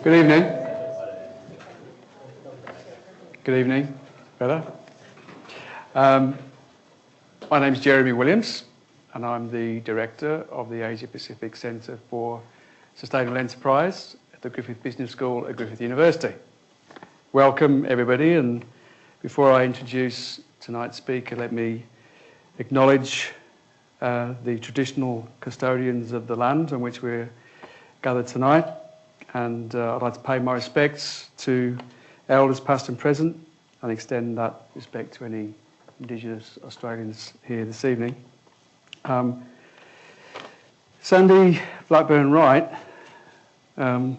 Good evening. Good evening. Better? My name's Jeremy Williams, and I'm the Director of the Asia Pacific Centre for Sustainable Enterprise at the Griffith Business School at Griffith University. Welcome, everybody, and before I introduce tonight's speaker, let me acknowledge the traditional custodians of the land on which we're gathered tonight. And I'd like to pay my respects to elders past and present and extend that respect to any Indigenous Australians here this evening. Sandy Blackburn-Wright, I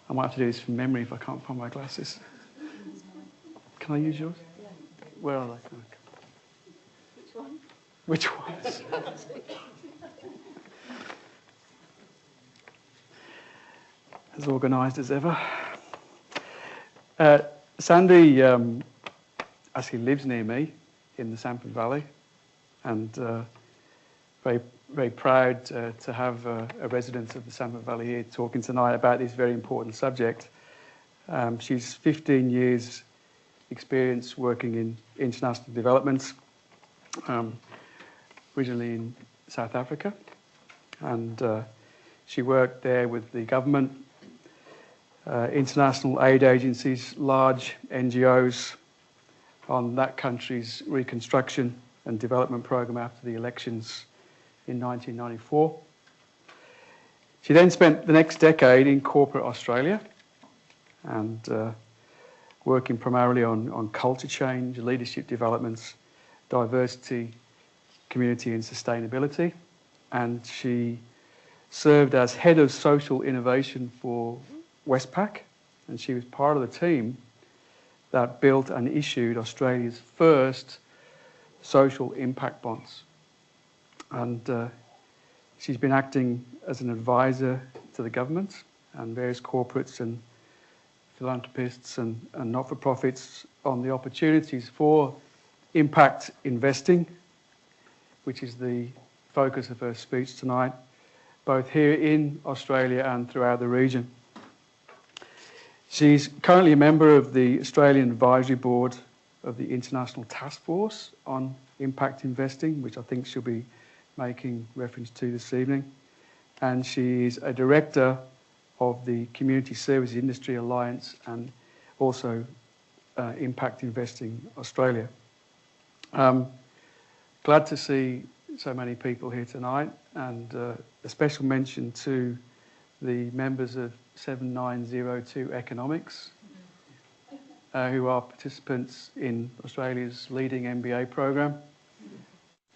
might have to do this from memory if I can't find my glasses. Can I use yours? Where are they? Which one? Which ones? As organised as ever. Sandy actually lives near me in the Samford Valley, and very, very proud to have a resident of the Samford Valley here talking tonight about this very important subject. She's 15 years experience working in international development, originally in South Africa, and she worked there with the government, international aid agencies, large NGOs on that country's reconstruction and development program after the elections in 1994. She then spent the next decade in corporate Australia and working primarily on culture change, leadership developments, diversity, community and sustainability. And she served as head of social innovation for Westpac, and she was part of the team that built and issued Australia's first social impact bonds. And she's been acting as an advisor to the government and various corporates and philanthropists and not-for-profits on the opportunities for impact investing, which is the focus of her speech tonight, both here in Australia and throughout the region. She's currently a member of the Australian Advisory Board of the International Task Force on Impact Investing, which I think she'll be making reference to this evening. And she's a director of the Community Services Industry Alliance and also Impact Investing Australia. Glad to see so many people here tonight, and a special mention to the members of 7902 Economics, who are participants in Australia's leading MBA program.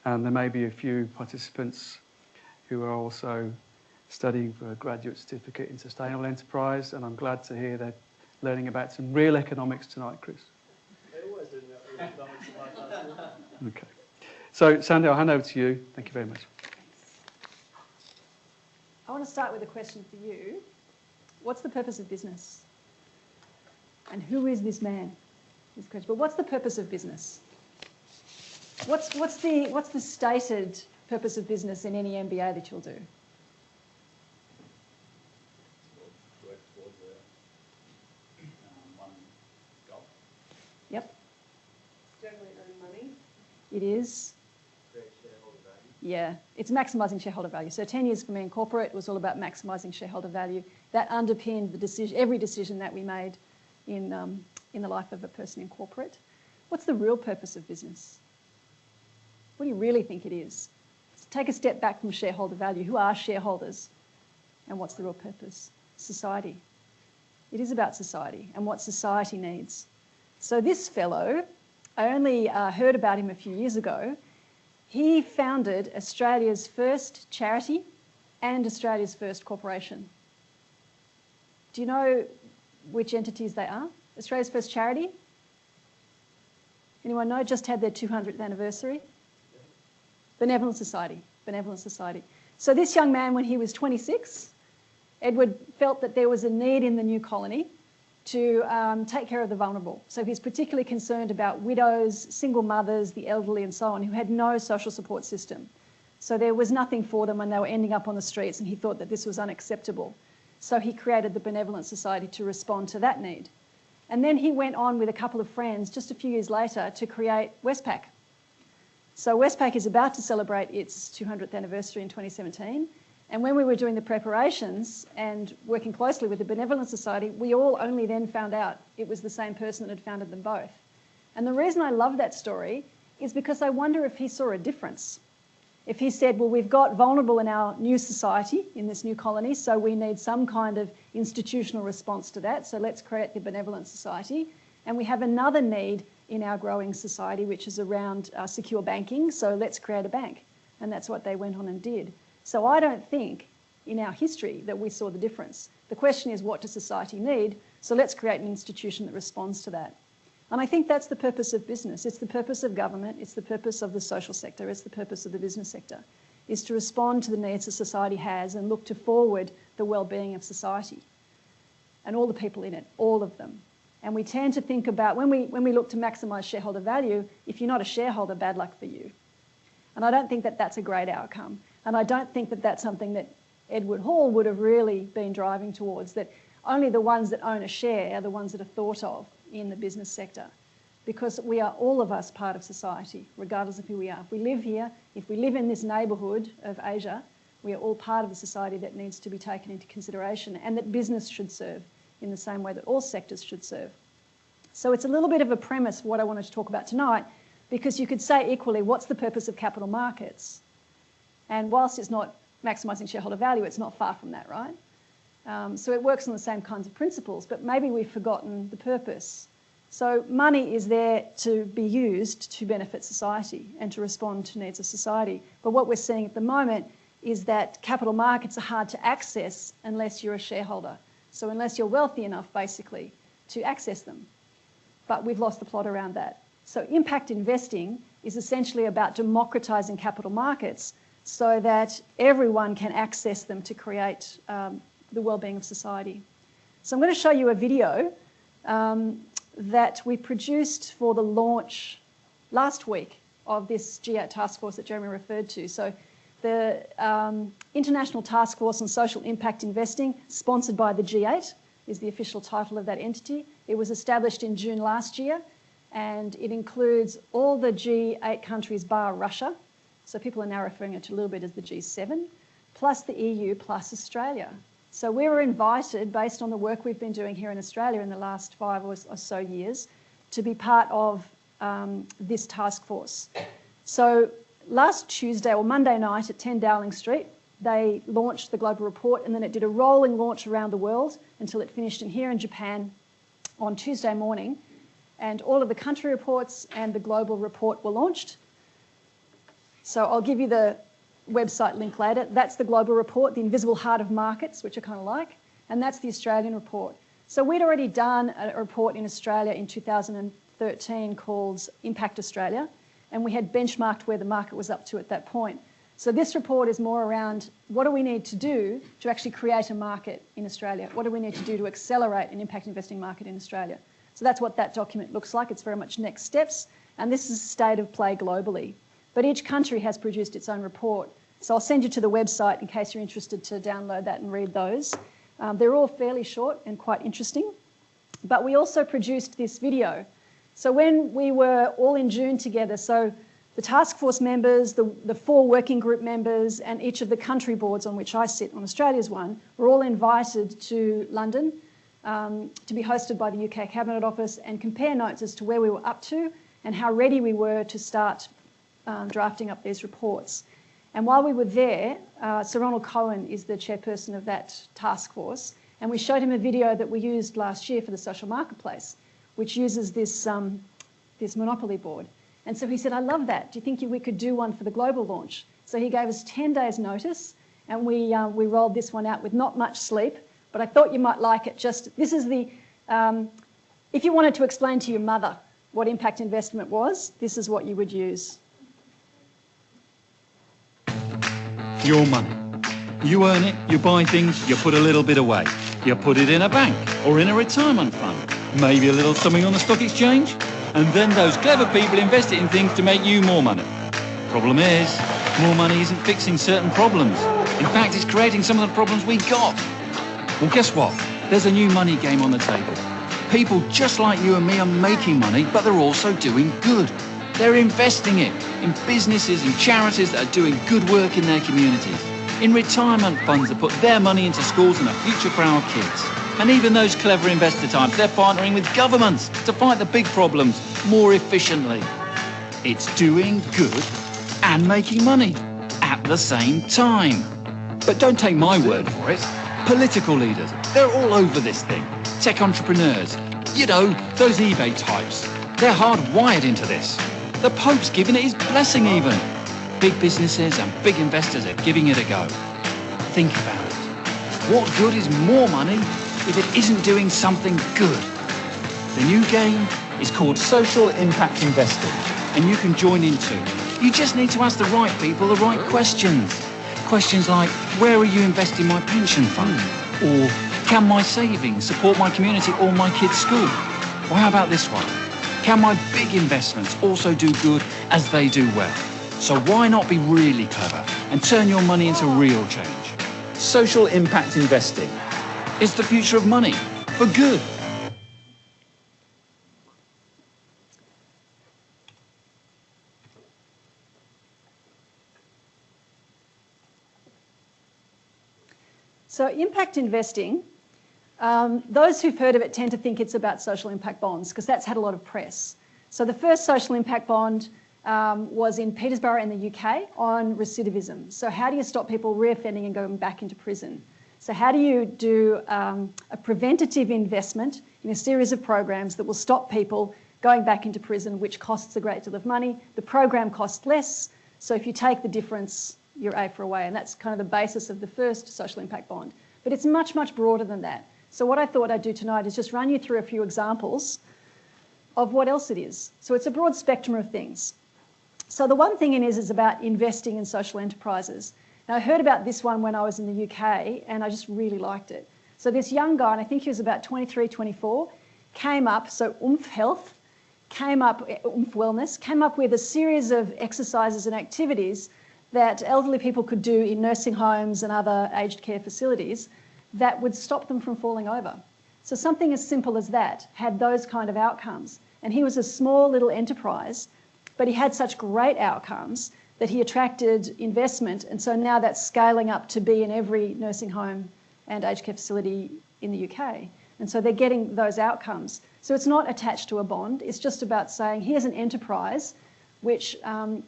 And there may be a few participants who are also studying for a graduate certificate in sustainable enterprise, and I'm glad to hear they're learning about some real economics tonight, Chris. They always do real economics in my class. Okay. So, Sandy, I'll hand over to you. Thank you very much. I want to start with a question for you. What's the purpose of business? And who is this man? This question. But what's the purpose of business? What's the stated purpose of business in any MBA that you'll do? Work towards one goal. Yep. Generally earn money. It is. Create shareholder value. Yeah, it's maximising shareholder value. So 10 years for me in corporate was all about maximising shareholder value. That underpinned the decision, every decision that we made in the life of a person in corporate. What's the real purpose of business? What do you really think it is? So take a step back from shareholder value. Who are shareholders? And what's the real purpose? Society. It is about society and what society needs. So this fellow, I only heard about him a few years ago. He founded Australia's first charity and Australia's first corporation. Do you know which entities they are? Australia's first charity? Anyone know? Just had their 200th anniversary. Benevolent Society. Benevolent Society. So this young man, when he was 26, Edward felt that there was a need in the new colony to take care of the vulnerable. So he's particularly concerned about widows, single mothers, the elderly and so on, who had no social support system. So there was nothing for them when they were ending up on the streets, and he thought that this was unacceptable. So he created the Benevolent Society to respond to that need. And then he went on with a couple of friends just a few years later to create Westpac. So Westpac is about to celebrate its 200th anniversary in 2017. And when we were doing the preparations and working closely with the Benevolent Society, we all only then found out it was the same person that had founded them both. And the reason I love that story is because I wonder if he saw a difference. If he said, well, we've got vulnerable in our new society, in this new colony, so we need some kind of institutional response to that, so let's create the Benevolent Society. And we have another need in our growing society, which is around secure banking, so let's create a bank. And that's what they went on and did. So I don't think in our history that we saw the difference. The question is, what does society need? So let's create an institution that responds to that. And I think that's the purpose of business. It's the purpose of government. It's the purpose of the social sector. It's the purpose of the business sector, is to respond to the needs that society has and look to forward the well-being of society and all the people in it, all of them. And we tend to think about, when we look to maximise shareholder value, if you're not a shareholder, bad luck for you. And I don't think that that's a great outcome. And I don't think that that's something that Edward Hall would have really been driving towards, that only the ones that own a share are the ones that are thought of in the business sector, because we are, all of us, part of society, regardless of who we are. If we live here, if we live in this neighbourhood of Asia, we are all part of the society that needs to be taken into consideration and that business should serve in the same way that all sectors should serve. So it's a little bit of a premise for what I wanted to talk about tonight, because you could say equally, what's the purpose of capital markets? And whilst it's not maximising shareholder value, it's not far from that, right? So it works on the same kinds of principles, but maybe we've forgotten the purpose. So money is there to be used to benefit society and to respond to needs of society. But what we're seeing at the moment is that capital markets are hard to access unless you're a shareholder. So unless you're wealthy enough, basically, to access them. But we've lost the plot around that. So impact investing is essentially about democratising capital markets so that everyone can access them to create the well-being of society. So I'm going to show you a video that we produced for the launch last week of this G8 task force that Jeremy referred to. So the International Task Force on Social Impact Investing, sponsored by the G8, is the official title of that entity. It was established in June last year, and it includes all the G8 countries bar Russia. So people are now referring it to a little bit as the G7, plus the EU, plus Australia. So we were invited, based on the work we've been doing here in Australia in the last 5 or so years, to be part of this task force. So last Tuesday or Monday night at 10 Dowling Street, they launched the global report, and then it did a rolling launch around the world until it finished here in Japan on Tuesday morning. And all of the country reports and the global report were launched. So I'll give you the website link later. That's the global report, the invisible heart of markets, which I kind of like, and that's the Australian report. So we'd already done a report in Australia in 2013 called Impact Australia, and we had benchmarked where the market was up to at that point. So this report is more around what do we need to do to actually create a market in Australia? What do we need to do to accelerate an impact investing market in Australia? So that's what that document looks like. It's very much next steps, and this is state of play globally. But each country has produced its own report. So I'll send you to the website in case you're interested to download that and read those. They're all fairly short and quite interesting. But we also produced this video. So when we were all in June together, so the task force members, the 4 working group members, and each of the country boards on which I sit, on Australia's one, were all invited to London to be hosted by the UK Cabinet Office and compare notes as to where we were up to and how ready we were to start drafting up these reports. And while we were there, Sir Ronald Cohen is the chairperson of that task force, and we showed him a video that we used last year for the social marketplace, which uses this, this monopoly board. And so he said, I love that. Do you think we could do one for the global launch? So he gave us 10 days notice, and we rolled this one out with not much sleep, but I thought you might like it. This is the, if you wanted to explain to your mother what impact investment was, this is what you would use. Your money. You earn it, you buy things, you put a little bit away. You put it in a bank or in a retirement fund. Maybe a little something on the stock exchange. And then those clever people invest it in things to make you more money. Problem is, more money isn't fixing certain problems. In fact, it's creating some of the problems we got. Well, guess what? There's a new money game on the table. People just like you and me are making money, but they're also doing good. They're investing it in businesses and charities that are doing good work in their communities, in retirement funds that put their money into schools and a future for our kids. And even those clever investor types, they're partnering with governments to fight the big problems more efficiently. It's doing good and making money at the same time. But don't take my word for it. Political leaders, they're all over this thing. Tech entrepreneurs, you know, those eBay types. They're hardwired into this. The Pope's giving it his blessing even. Big businesses and big investors are giving it a go. Think about it. What good is more money if it isn't doing something good? The new game is called social impact investing, and you can join in too. You just need to ask the right people the right questions. Questions like, where are you investing my pension fund? Or, can my savings support my community or my kids' school? Or how about this one? Can my big investments also do good as they do well? So why not be really clever and turn your money into real change? Social impact investing is the future of money for good. So impact investing, those who've heard of it tend to think it's about social impact bonds because that's had a lot of press. So the first social impact bond was in Peterborough in the UK on recidivism. So how do you stop people reoffending and going back into prison? So how do you do a preventative investment in a series of programs that will stop people going back into prison, which costs a great deal of money? The program costs less, so if you take the difference, you're A for away, and that's kind of the basis of the first social impact bond. But it's much, much broader than that. So what I thought I'd do tonight is just run you through a few examples of what else it is. So it's a broad spectrum of things. So the one thing it is about investing in social enterprises. Now I heard about this one when I was in the UK and I just really liked it. So this young guy, and I think he was about 23, 24, came up, so Oomph Health, Oomph Wellness, came up with a series of exercises and activities that elderly people could do in nursing homes and other aged care facilities that would stop them from falling over. So something as simple as that had those kind of outcomes. And he was a small little enterprise, but he had such great outcomes that he attracted investment. And so now that's scaling up to be in every nursing home and aged care facility in the UK. And so they're getting those outcomes. So it's not attached to a bond. It's just about saying, here's an enterprise which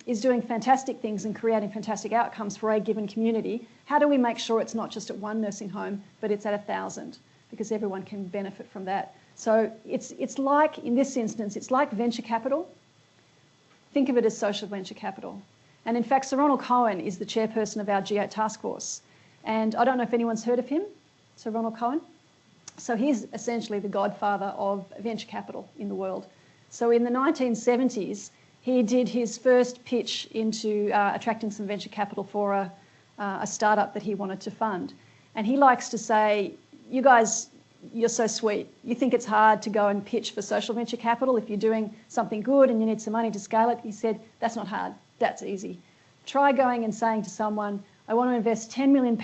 is doing fantastic things and creating fantastic outcomes for a given community. How do we make sure it's not just at one nursing home, but it's at 1,000? Because everyone can benefit from that. So it's like, in this instance, it's like venture capital. Think of it as social venture capital. And in fact, Sir Ronald Cohen is the chairperson of our G8 task force. And I don't know if anyone's heard of him, Sir Ronald Cohen. So he's essentially the godfather of venture capital in the world. So in the 1970s, he did his first pitch into attracting some venture capital for a startup that he wanted to fund. And he likes to say, you guys, you're so sweet. You think it's hard to go and pitch for social venture capital if you're doing something good and you need some money to scale it. He said, that's not hard, that's easy. Try going and saying to someone, I want to invest £10 million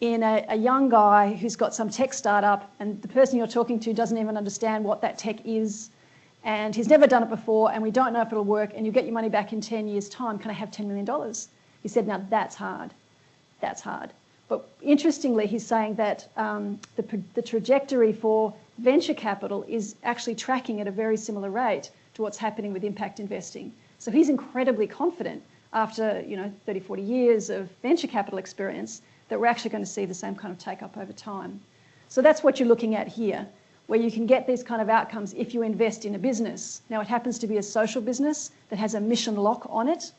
in a young guy who's got some tech startup and the person you're talking to doesn't even understand what that tech is and he's never done it before and we don't know if it'll work and you get your money back in 10 years' time. Can I have $10 million? He said, now that's hard. That's hard. But interestingly, he's saying that the trajectory for venture capital is actually tracking at a very similar rate to what's happening with impact investing. So he's incredibly confident after 30, 40 years of venture capital experience that we're actually going to see the same kind of take-up over time. So that's what you're looking at here, where you can get these kind of outcomes if you invest in a business. Now, it happens to be a social business that has a mission lock on it.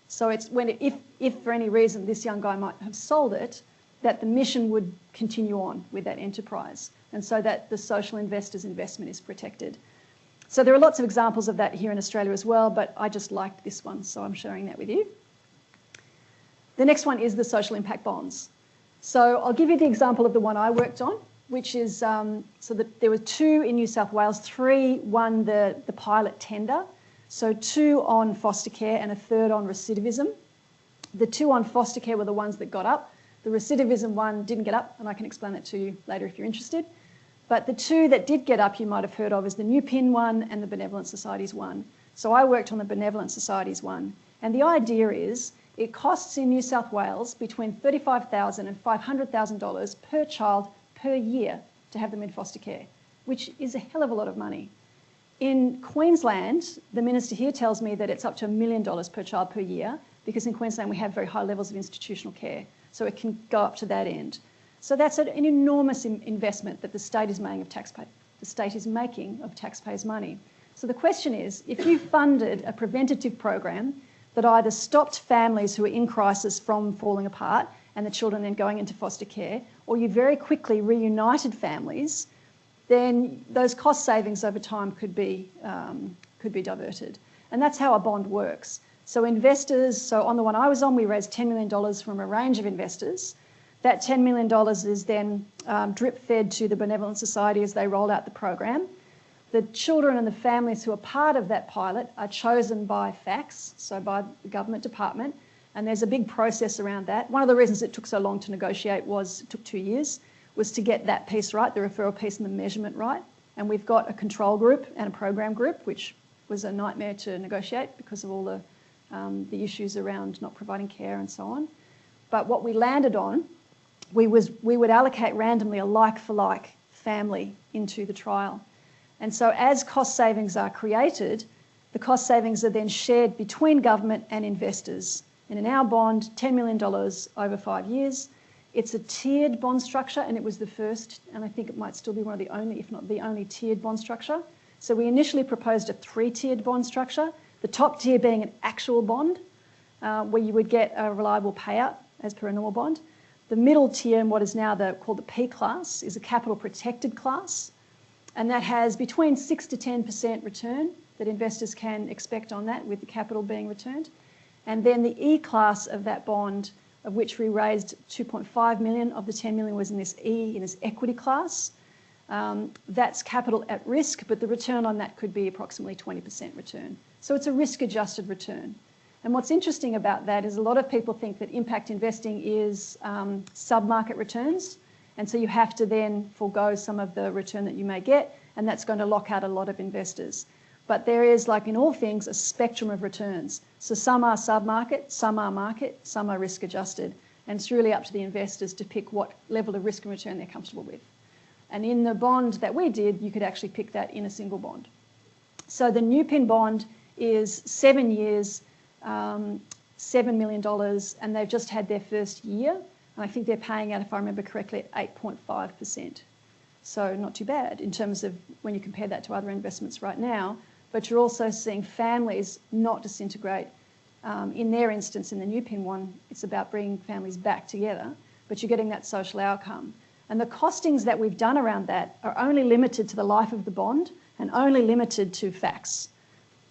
So it's if for any reason this young guy might have sold it, that the mission would continue on with that enterprise, and so that the social investor's investment is protected. So there are lots of examples of that here in Australia as well, but I just liked this one, so I'm sharing that with you. The next one is the social impact bonds. So I'll give you the example of the one I worked on, which is, so that there were 2 in New South Wales, 3 won the pilot tender, so 2 on foster care and a 3rd on recidivism. The 2 on foster care were the ones that got up. The recidivism one didn't get up, and I can explain that to you later if you're interested. But the two that did get up you might have heard of is the New PIN one and the Benevolent Societies one. So I worked on the Benevolent Societies one. And the idea is it costs in New South Wales between $35,000 and $500,000 per child per year to have them in foster care, which is a hell of a lot of money. In Queensland, the minister here tells me that it's up to $1 million per child per year, because in Queensland we have very high levels of institutional care, so it can go up to that end. So that's an enormous investment that the state is making of taxpayers' money. So the question is, if you funded a preventative program that either stopped families who are in crisis from falling apart and the children then going into foster care, or you very quickly reunited families, then those cost savings over time could be diverted. And that's how a bond works. So investors, so on the one I was on, we raised $10 million from a range of investors. That $10 million is then drip-fed to the Benevolent Society as they roll out the program. The children and the families who are part of that pilot are chosen by FACS, so by the government department, and there's a big process around that. One of the reasons it took so long to negotiate it took 2 years, was to get that piece right, the referral piece and the measurement right. And we've got a control group and a program group, which was a nightmare to negotiate because of all the issues around not providing care and so on. But what we landed on, we would allocate randomly a like-for-like family into the trial. And so as cost savings are created, the cost savings are then shared between government and investors. And in our bond, $10 million over 5 years. It's a tiered bond structure, and it was the first, and I think it might still be one of the only, if not the only, tiered bond structure. So we initially proposed a 3-tiered bond structure, the top tier being an actual bond, where you would get a reliable payout as per a normal bond. The middle tier, and what is now called the P class, is a capital protected class, and that has between 6 to 10% return that investors can expect on that, with the capital being returned. And then the E class of that bond, of which we raised 2.5 million of the 10 million was in this E, in this equity class. That's capital at risk, but the return on that could be approximately 20% return. So it's a risk-adjusted return. And what's interesting about that is a lot of people think that impact investing is sub-market returns, and so you have to then forego some of the return that you may get, and that's going to lock out a lot of investors. But there is, like in all things, a spectrum of returns. So some are sub-market, some are market, some are risk-adjusted. And it's really up to the investors to pick what level of risk and return they're comfortable with. And in the bond that we did, you could actually pick that in a single bond. So the New PIN bond is 7 years, $7 million, and they've just had their first year. And I think they're paying out, if I remember correctly, at 8.5%. So not too bad in terms of when you compare that to other investments right now. But you're also seeing families not disintegrate. In their instance, in the New PIN one, it's about bringing families back together, but you're getting that social outcome. And the costings that we've done around that are only limited to the life of the bond and only limited to FACS.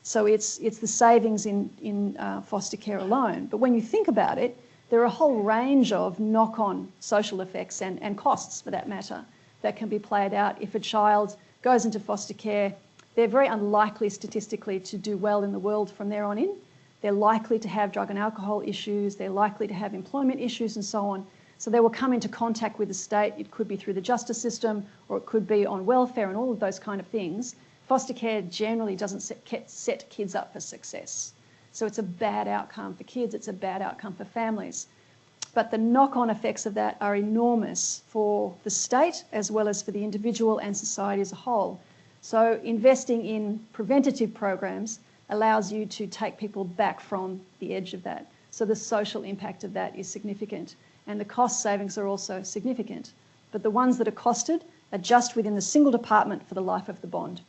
So it's the savings in foster care alone. But when you think about it, there are a whole range of knock-on social effects and costs, for that matter, that can be played out if a child goes into foster care. They're very unlikely statistically to do well in the world from there on in. They're likely to have drug and alcohol issues. They're likely to have employment issues and so on. So they will come into contact with the state. It could be through the justice system, or it could be on welfare and all of those kind of things. Foster care generally doesn't set kids up for success. So it's a bad outcome for kids. It's a bad outcome for families. But the knock-on effects of that are enormous for the state as well as for the individual and society as a whole. So investing in preventative programs allows you to take people back from the edge of that. So the social impact of that is significant, and the cost savings are also significant. But the ones that are costed are just within the single department for the life of the bond.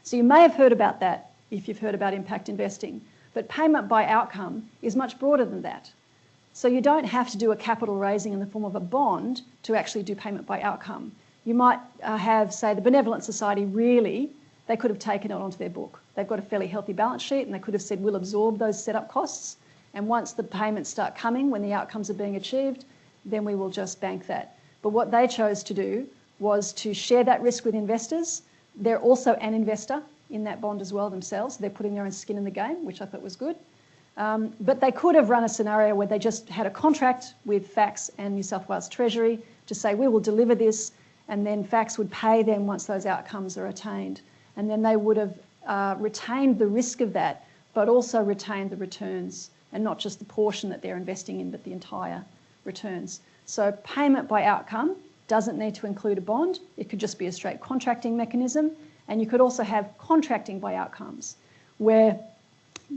So you may have heard about that if you've heard about impact investing, but payment by outcome is much broader than that. So you don't have to do a capital raising in the form of a bond to actually do payment by outcome. You might have, say, the Benevolent Society really, they could have taken it onto their book. They've got a fairly healthy balance sheet, and they could have said, we'll absorb those setup costs, and once the payments start coming, when the outcomes are being achieved, then we will just bank that. But what they chose to do was to share that risk with investors. They're also an investor in that bond as well themselves. They're putting their own skin in the game, which I thought was good. But they could have run a scenario where they just had a contract with FACTS and New South Wales Treasury to say, we will deliver this, and then FACTS would pay them once those outcomes are attained. And then they would have retained the risk of that, but also retained the returns, and not just the portion that they're investing in, but the entire returns. So payment by outcome doesn't need to include a bond. It could just be a straight contracting mechanism. And you could also have contracting by outcomes, where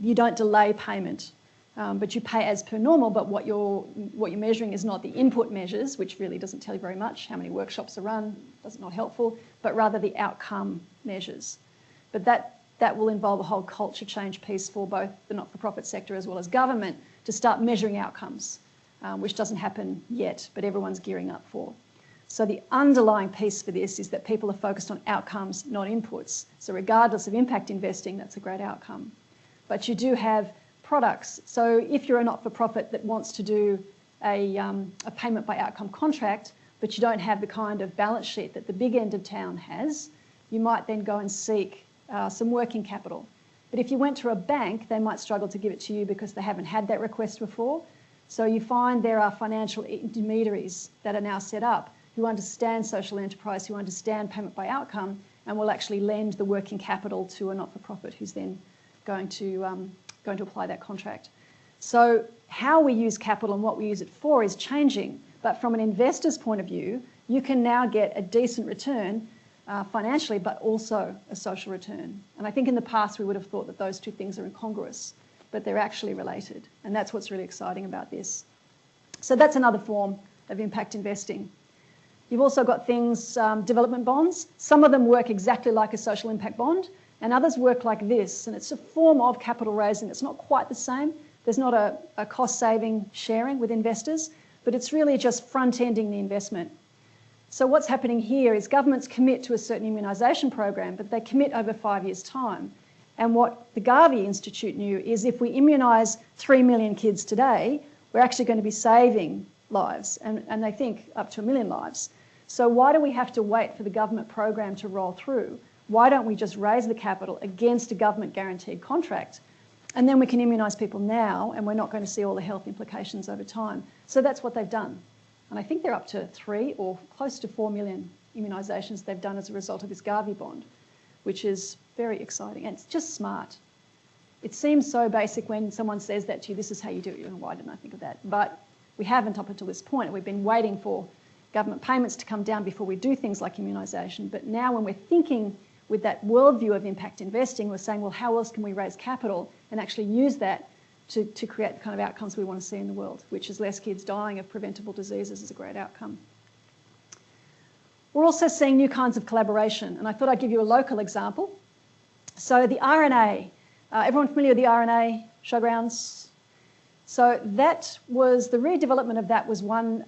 you don't delay payment, but you pay as per normal, but what you're measuring is not the input measures, which really doesn't tell you very much. How many workshops are run, that's not helpful, but rather the outcome measures. But that will involve a whole culture change piece for both the not-for-profit sector as well as government to start measuring outcomes, which doesn't happen yet, but everyone's gearing up for. So the underlying piece for this is that people are focused on outcomes, not inputs. So regardless of impact investing, that's a great outcome. But you do have products. So if you're a not-for-profit that wants to do a payment by outcome contract, but you don't have the kind of balance sheet that the big end of town has, you might then go and seek some working capital. But if you went to a bank, they might struggle to give it to you because they haven't had that request before. So you find there are financial intermediaries that are now set up who understand social enterprise, who understand payment by outcome, and will actually lend the working capital to a not-for-profit who's then going to apply that contract. So how we use capital and what we use it for is changing. But from an investor's point of view, you can now get a decent return financially, but also a social return. And I think in the past we would have thought that those two things are incongruous, but they're actually related. And that's what's really exciting about this. So that's another form of impact investing. You've also got things, development bonds. Some of them work exactly like a social impact bond, and others work like this. And it's a form of capital raising. It's not quite the same. There's not a cost-saving sharing with investors, but it's really just front-ending the investment. So what's happening here is governments commit to a certain immunisation program, but they commit over 5 years' time. And what the Garvey Institute knew is if we immunise 3 million kids today, we're actually going to be saving lives, and they think up to 1 million lives. So why do we have to wait for the government program to roll through? Why don't we just raise the capital against a government guaranteed contract? And then we can immunise people now, and we're not going to see all the health implications over time. So that's what they've done. And I think they're up to 3 or close to 4 million immunisations they've done as a result of this Garvey bond, which is very exciting. And it's just smart. It seems so basic when someone says that to you, this is how you do it. You're going, why didn't I think of that? But we haven't up until this point. We've been waiting for government payments to come down before we do things like immunisation. But now when we're thinking with that worldview of impact investing, we're saying, well, how else can we raise capital and actually use that to create the kind of outcomes we want to see in the world, which is less kids dying of preventable diseases is a great outcome. We're also seeing new kinds of collaboration, and I thought I'd give you a local example. So the RNA, everyone familiar with the RNA showgrounds? So that was, the redevelopment of that was one,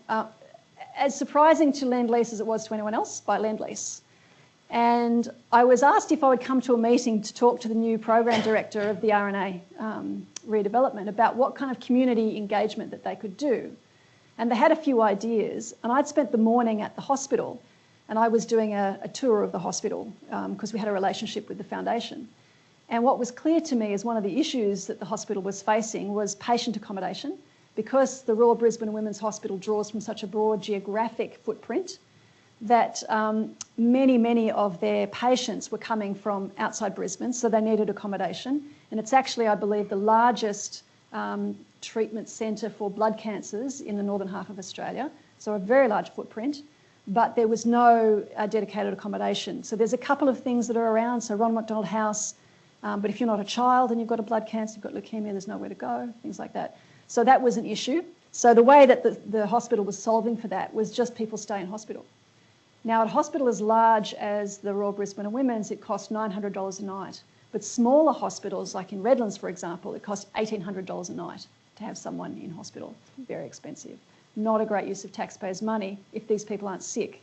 as surprising to Lend-Lease as it was to anyone else, by Lend-Lease. And I was asked if I would come to a meeting to talk to the new program director of the RNA redevelopment about what kind of community engagement that they could do. And they had a few ideas, and I'd spent the morning at the hospital, and I was doing a tour of the hospital because we had a relationship with the foundation. And what was clear to me is one of the issues that the hospital was facing was patient accommodation, because the Royal Brisbane Women's Hospital draws from such a broad geographic footprint that many of their patients were coming from outside Brisbane, so they needed accommodation. And it's actually, I believe, the largest treatment centre for blood cancers in the northern half of Australia, so a very large footprint, but there was no dedicated accommodation. So there's a couple of things that are around, so Ronald McDonald House, but if you're not a child and you've got a blood cancer, you've got leukemia, there's nowhere to go, things like that. So that was an issue. So the way that the hospital was solving for that was just people stay in hospital. Now, at a hospital as large as the Royal Brisbane and Women's, it cost $900 a night. But smaller hospitals, like in Redlands, for example, it cost $1,800 a night to have someone in hospital. Very expensive. Not a great use of taxpayers' money if these people aren't sick.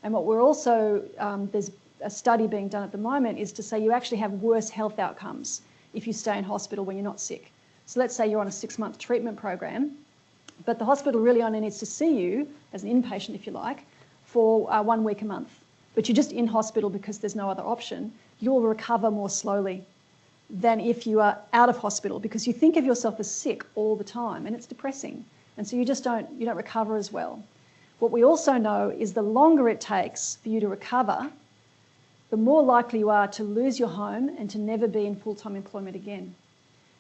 And what we're also, there's a study being done at the moment, is to say you actually have worse health outcomes if you stay in hospital when you're not sick. So let's say you're on a 6-month treatment program, but the hospital really only needs to see you, as an inpatient if you like, for 1 week a month. But you're just in hospital because there's no other option. You'll recover more slowly than if you are out of hospital, because you think of yourself as sick all the time, and it's depressing. And so you don't recover as well. What we also know is the longer it takes for you to recover, the more likely you are to lose your home and to never be in full-time employment again.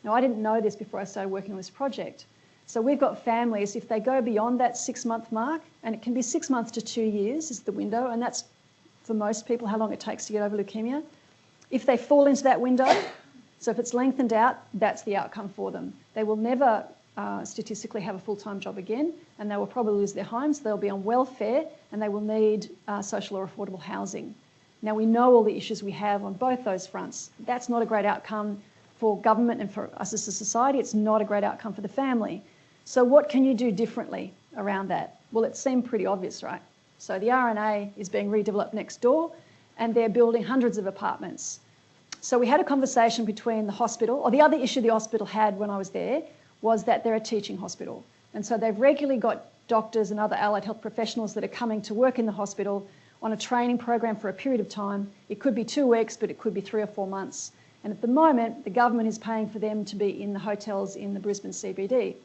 Now, I didn't know this before I started working on this project. So we've got families, if they go beyond that 6-month mark, and it can be 6 months to 2 years is the window, and that's for most people how long it takes to get over leukemia. If they fall into that window, so if it's lengthened out, that's the outcome for them. They will never statistically have a full-time job again, and they will probably lose their homes, they'll be on welfare, and they will need social or affordable housing. Now, we know all the issues we have on both those fronts. That's not a great outcome for government and for us as a society. It's not a great outcome for the family. So what can you do differently around that? Well, it seemed pretty obvious, right? So the RNA is being redeveloped next door, and they're building hundreds of apartments. So we had a conversation between the hospital, or the other issue the hospital had when I was there was that they're a teaching hospital. And so they've regularly got doctors and other allied health professionals that are coming to work in the hospital on a training program for a period of time. It could be 2 weeks, but it could be 3 or 4 months. And at the moment, the government is paying for them to be in the hotels in the Brisbane CBD.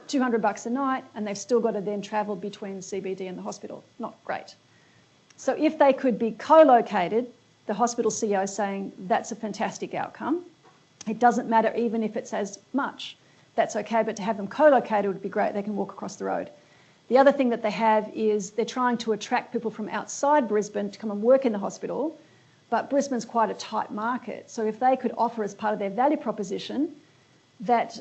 $200 a night, and they've still got to then travel between the CBD and the hospital. Not great. So if they could be co-located, the hospital CEO is saying that's a fantastic outcome. It doesn't matter even if it's as much. That's okay, but to have them co-located would be great. They can walk across the road. The other thing that they have is they're trying to attract people from outside Brisbane to come and work in the hospital, but Brisbane's quite a tight market. So if they could offer as part of their value proposition that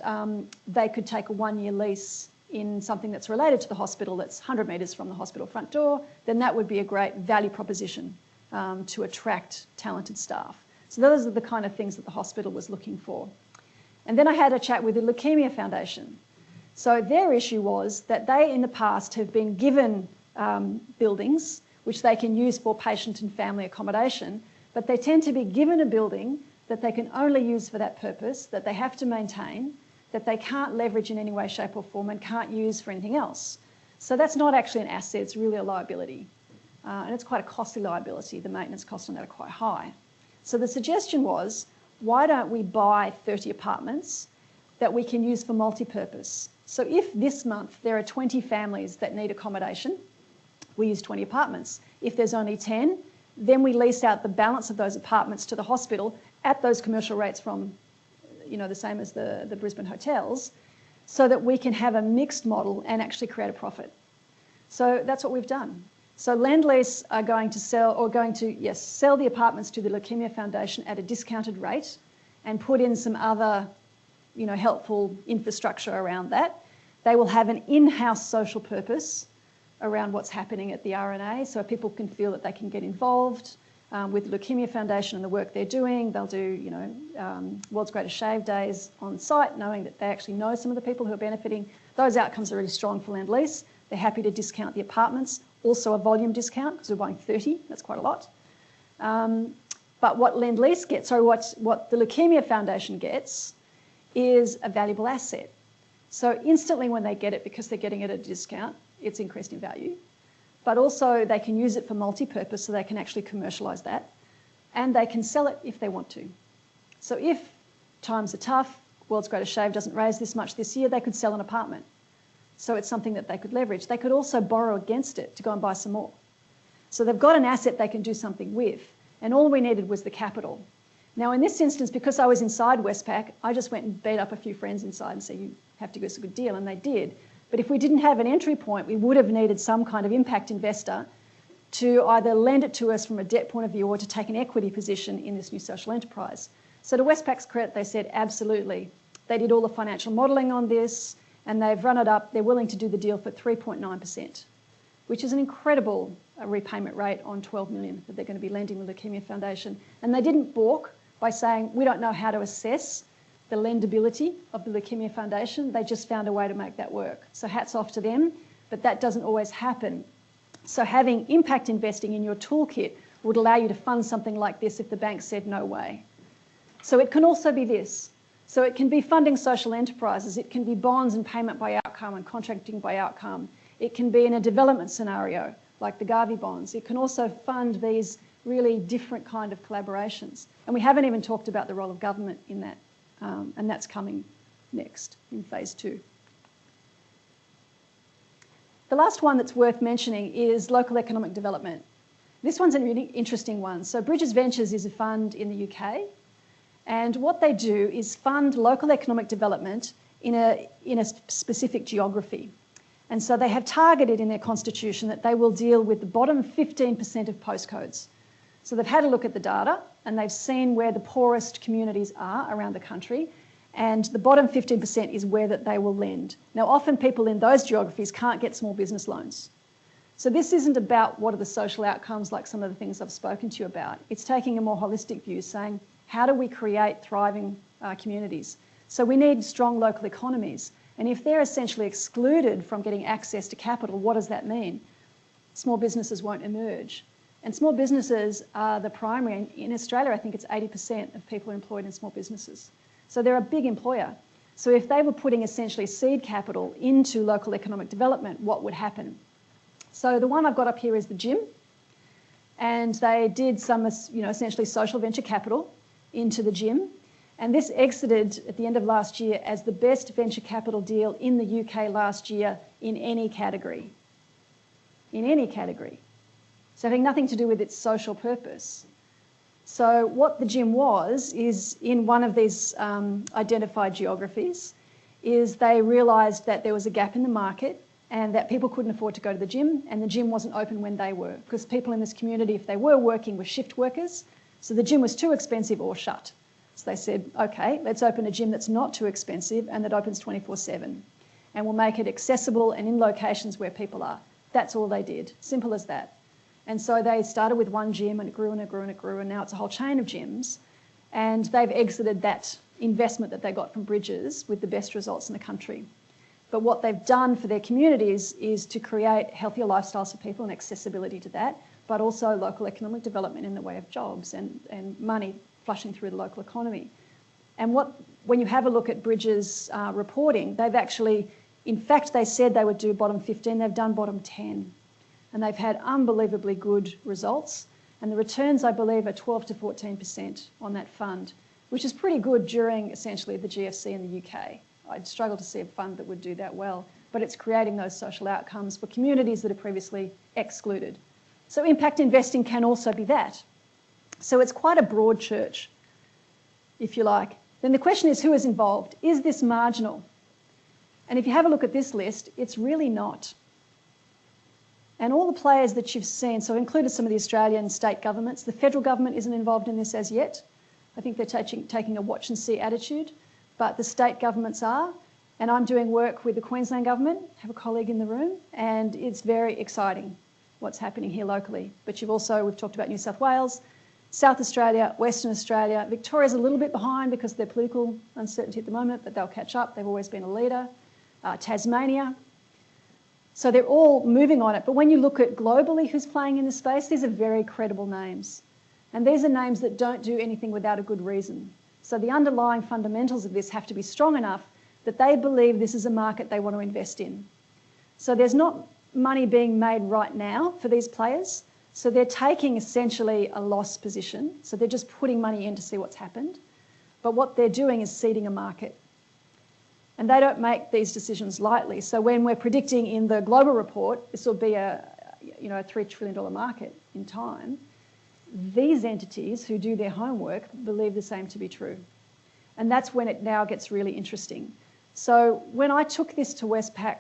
they could take a 1-year lease in something that's related to the hospital that's 100 metres from the hospital front door, then that would be a great value proposition to attract talented staff. So those are the kind of things that the hospital was looking for. And then I had a chat with the Leukemia Foundation. So their issue was that they in the past have been given buildings which they can use for patient and family accommodation, but they tend to be given a building that they can only use for that purpose, that they have to maintain, that they can't leverage in any way, shape or form and can't use for anything else. So that's not actually an asset, it's really a liability. And it's quite a costly liability. The maintenance costs on that are quite high. So the suggestion was, why don't we buy 30 apartments that we can use for multi-purpose? So if this month there are 20 families that need accommodation, we use 20 apartments. If there's only 10, then we lease out the balance of those apartments to the hospital at those commercial rates from, the same as the Brisbane hotels, so that we can have a mixed model and actually create a profit. So that's what we've done. So Lendlease are going to sell the apartments to the Leukemia Foundation at a discounted rate and put in some other, helpful infrastructure around that. They will have an in-house social purpose around what's happening at the RNA, so people can feel that they can get involved with the Leukemia Foundation and the work they're doing. They'll do, World's Greatest Shave Days on site, knowing that they actually know some of the people who are benefiting. Those outcomes are really strong for Lendlease. They're happy to discount the apartments, also a volume discount because we're buying 30. That's quite a lot. But what Lendlease gets, or what the Leukemia Foundation gets, is a valuable asset. So instantly when they get it, because they're getting it at a discount, it's increased in value. But also they can use it for multi-purpose, so they can actually commercialise that. And they can sell it if they want to. So if times are tough, World's Greatest Shave doesn't raise this much this year, they could sell an apartment. So it's something that they could leverage. They could also borrow against it to go and buy some more. So they've got an asset they can do something with. And all we needed was the capital. Now in this instance, because I was inside Westpac, I just went and beat up a few friends inside and said, you have to give us a good deal, and they did. But if we didn't have an entry point, we would have needed some kind of impact investor to either lend it to us from a debt point of view or to take an equity position in this new social enterprise. So to Westpac's credit, they said absolutely. They did all the financial modelling on this, and they've run it up. They're willing to do the deal for 3.9%, which is an incredible repayment rate on $12 million that they're going to be lending the Leukemia Foundation. And they didn't balk by saying, we don't know how to assess the lendability of the Leukemia Foundation. They just found a way to make that work. So hats off to them, but that doesn't always happen. So having impact investing in your toolkit would allow you to fund something like this if the bank said no way. So it can also be this. So it can be funding social enterprises. It can be bonds and payment by outcome and contracting by outcome. It can be in a development scenario like the Garvey bonds. It can also fund these really different kind of collaborations. And we haven't even talked about the role of government in that, and that's coming next in phase 2. The last one that's worth mentioning is local economic development. This one's a really interesting one. So Bridges Ventures is a fund in the UK, and what they do is fund local economic development in a specific geography. And so they have targeted in their constitution that they will deal with the bottom 15% of postcodes. So they've had a look at the data and they've seen where the poorest communities are around the country, and the bottom 15% is where that they will lend. Now, often people in those geographies can't get small business loans. So this isn't about what are the social outcomes like some of the things I've spoken to you about. It's taking a more holistic view, saying how do we create thriving communities? So we need strong local economies. And if they're essentially excluded from getting access to capital, what does that mean? Small businesses won't emerge. And small businesses are the primary. In Australia, I think it's 80% of people employed in small businesses. So they're a big employer. So if they were putting essentially seed capital into local economic development, what would happen? So the one I've got up here is the gym. And they did some, essentially social venture capital into the gym. And this exited at the end of last year as the best venture capital deal in the UK last year in any category. In any category. So having nothing to do with its social purpose. So what the gym was is in one of these identified geographies is they realised that there was a gap in the market and that people couldn't afford to go to the gym, and the gym wasn't open when they were, because people in this community, if they were working, were shift workers. So the gym was too expensive or shut. So they said, okay, let's open a gym that's not too expensive and that opens 24/7. And we'll make it accessible and in locations where people are. That's all they did. Simple as that. And so they started with one gym and it grew and it grew and it grew, and now it's a whole chain of gyms. And they've exited that investment that they got from Bridges with the best results in the country. But what they've done for their communities is to create healthier lifestyles for people and accessibility to that, but also local economic development in the way of jobs and money flushing through the local economy. And when you have a look at Bridges' reporting, they've actually, in fact, they said they would do bottom 15, they've done bottom 10. And they've had unbelievably good results. And the returns, I believe, are 12 to 14% on that fund, which is pretty good during essentially the GFC in the UK. I'd struggle to see a fund that would do that well, but it's creating those social outcomes for communities that are previously excluded. So impact investing can also be that. So it's quite a broad church, if you like. Then the question is, who is involved? Is this marginal? And if you have a look at this list, it's really not. And all the players that you've seen, so I've included some of the Australian state governments. The federal government isn't involved in this as yet. I think they're taking a watch and see attitude, but the state governments are. And I'm doing work with the Queensland government, have a colleague in the room, and it's very exciting what's happening here locally. But we've talked about New South Wales, South Australia, Western Australia. Victoria's a little bit behind because of their political uncertainty at the moment, but they'll catch up. They've always been a leader. Tasmania. So they're all moving on it. But when you look at globally who's playing in this space, these are very credible names. And these are names that don't do anything without a good reason. So the underlying fundamentals of this have to be strong enough that they believe this is a market they want to invest in. So there's not money being made right now for these players. So they're taking essentially a loss position. So they're just putting money in to see what's happened. But what they're doing is seeding a market. And they don't make these decisions lightly. So when we're predicting in the global report, this will be a $3 trillion market in time, these entities who do their homework believe the same to be true. And that's when it now gets really interesting. So when I took this to Westpac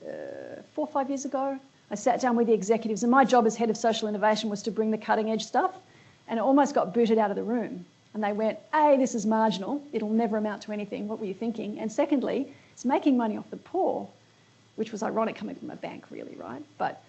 4 or 5 years ago, I sat down with the executives, and my job as head of social innovation was to bring the cutting edge stuff, and it almost got booted out of the room. And they went, A, this is marginal, it'll never amount to anything, what were you thinking? And secondly, it's making money off the poor, which was ironic coming from a bank really, right? But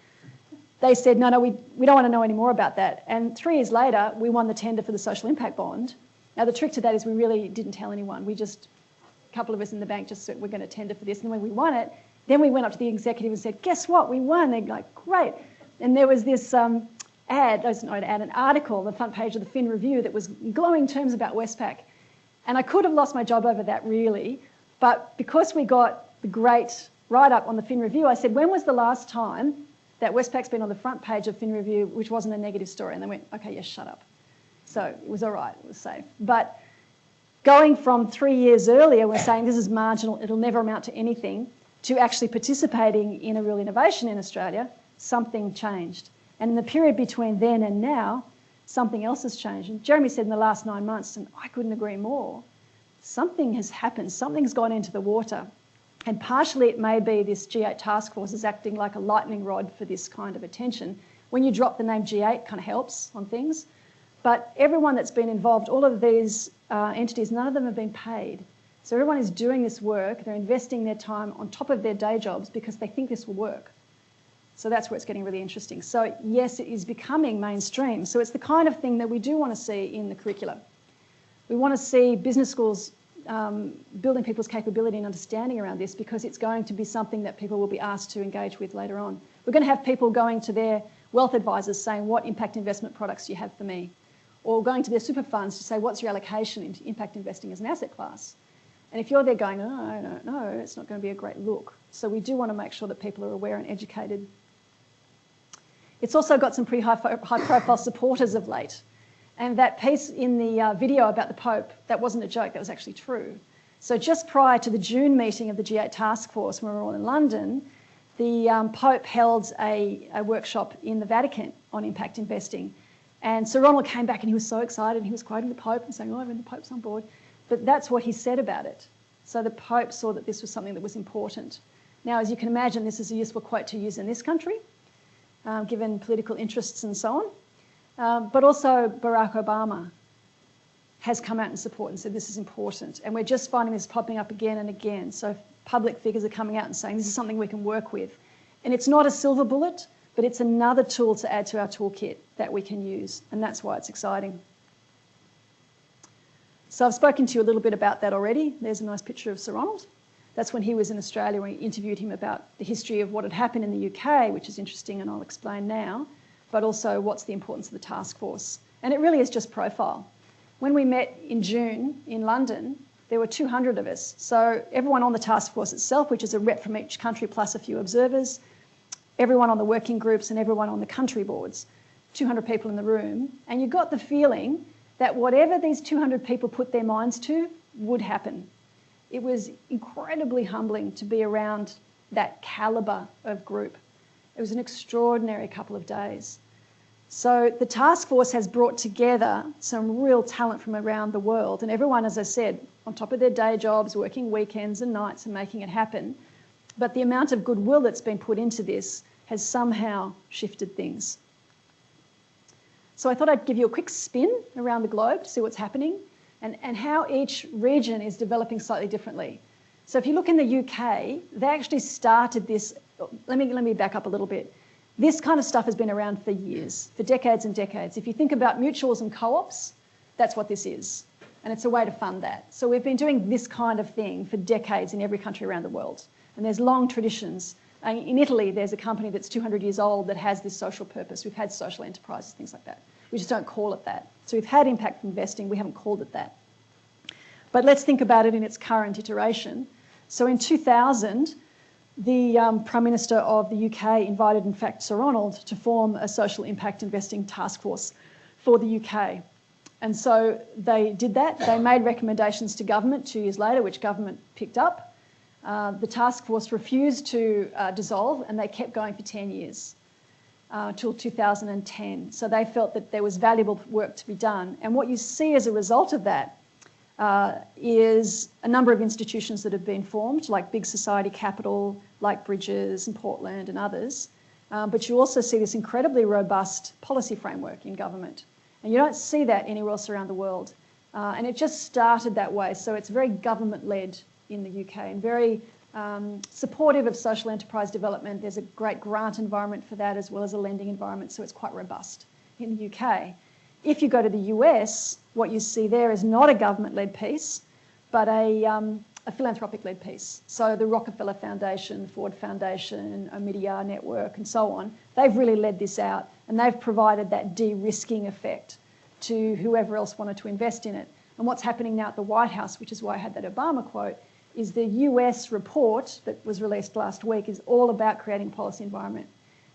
they said, no, we don't want to know any more about that. And 3 years later, we won the tender for the social impact bond. Now the trick to that is we really didn't tell anyone. A couple of us in the bank just said, we're going to tender for this. And then when we won it, then we went up to the executive and said, guess what, we won. They're like, great. And there was this an article on the front page of the Fin Review that was glowing terms about Westpac. And I could have lost my job over that really, but because we got the great write-up on the Fin Review, I said, when was the last time that Westpac's been on the front page of Fin Review, which wasn't a negative story. And they went, okay, yes, shut up. So it was all right, it was safe. But going from 3 years earlier, we're saying this is marginal, it'll never amount to anything, to actually participating in a real innovation in Australia, something changed. And in the period between then and now, something else has changed. And Jeremy said in the last 9 months, and I couldn't agree more, something has happened, something's gone into the water. And partially it may be this G8 task force is acting like a lightning rod for this kind of attention. When you drop the name G8, it kind of helps on things. But everyone that's been involved, all of these entities, none of them have been paid. So everyone is doing this work, they're investing their time on top of their day jobs because they think this will work. So that's where it's getting really interesting. So yes, it is becoming mainstream. So it's the kind of thing that we do want to see in the curricula. We want to see business schools building people's capability and understanding around this because it's going to be something that people will be asked to engage with later on. We're going to have people going to their wealth advisors saying, what impact investment products do you have for me? Or going to their super funds to say, what's your allocation into impact investing as an asset class? And if you're there going, oh, I don't know, it's not going to be a great look. So we do want to make sure that people are aware and educated. It's also got some pretty high-profile supporters of late. And that piece in the video about the Pope, that wasn't a joke, that was actually true. So just prior to the June meeting of the G8 task force, when we were all in London, the Pope held a workshop in the Vatican on impact investing. And Sir Ronald came back and he was so excited. He was quoting the Pope and saying, oh, the Pope's on board. But that's what he said about it. So the Pope saw that this was something that was important. Now, as you can imagine, this is a useful quote to use in this country, given political interests and so on. But also Barack Obama has come out in support and said this is important. And we're just finding this popping up again and again. So public figures are coming out and saying this is something we can work with. And it's not a silver bullet, but it's another tool to add to our toolkit that we can use. And that's why it's exciting. So I've spoken to you a little bit about that already. There's a nice picture of Sir Ronald. That's when he was in Australia, when we interviewed him about the history of what had happened in the UK, which is interesting and I'll explain now, but also what's the importance of the task force. And it really is just profile. When we met in June in London, there were 200 of us. So everyone on the task force itself, which is a rep from each country plus a few observers, everyone on the working groups and everyone on the country boards, 200 people in the room. And you got the feeling that whatever these 200 people put their minds to would happen. It was incredibly humbling to be around that calibre of group. It was an extraordinary couple of days. So the task force has brought together some real talent from around the world, and everyone, as I said, on top of their day jobs, working weekends and nights and making it happen. But the amount of goodwill that's been put into this has somehow shifted things. So I thought I'd give you a quick spin around the globe to see what's happening and how each region is developing slightly differently. So if you look in the UK, they actually started this. Let me back up a little bit. This kind of stuff has been around for years, for decades and decades. If you think about mutuals and co-ops, that's what this is. And it's a way to fund that. So we've been doing this kind of thing for decades in every country around the world. And there's long traditions. In Italy, there's a company that's 200 years old that has this social purpose. We've had social enterprises, things like that. We just don't call it that. So we've had impact investing, we haven't called it that. But let's think about it in its current iteration. So in 2000, the Prime Minister of the UK invited, in fact, Sir Ronald to form a social impact investing task force for the UK. And so they did that. They made recommendations to government 2 years later, which government picked up. The task force refused to dissolve, and they kept going for 10 years till 2010. So they felt that there was valuable work to be done. And what you see as a result of that is a number of institutions that have been formed, like Big Society Capital, like Bridges and Portland and others. But you also see this incredibly robust policy framework in government. And you don't see that anywhere else around the world. And it just started that way. So it's very government-led in the UK and very supportive of social enterprise development. There's a great grant environment for that as well as a lending environment. So it's quite robust in the UK. If you go to the US, what you see there is not a government-led piece, but a philanthropic-led piece. So the Rockefeller Foundation, Ford Foundation, Omidyar Network, and so on, they've really led this out, and they've provided that de-risking effect to whoever else wanted to invest in it. And what's happening now at the White House, which is why I had that Obama quote, is the US report that was released last week is all about creating policy environment.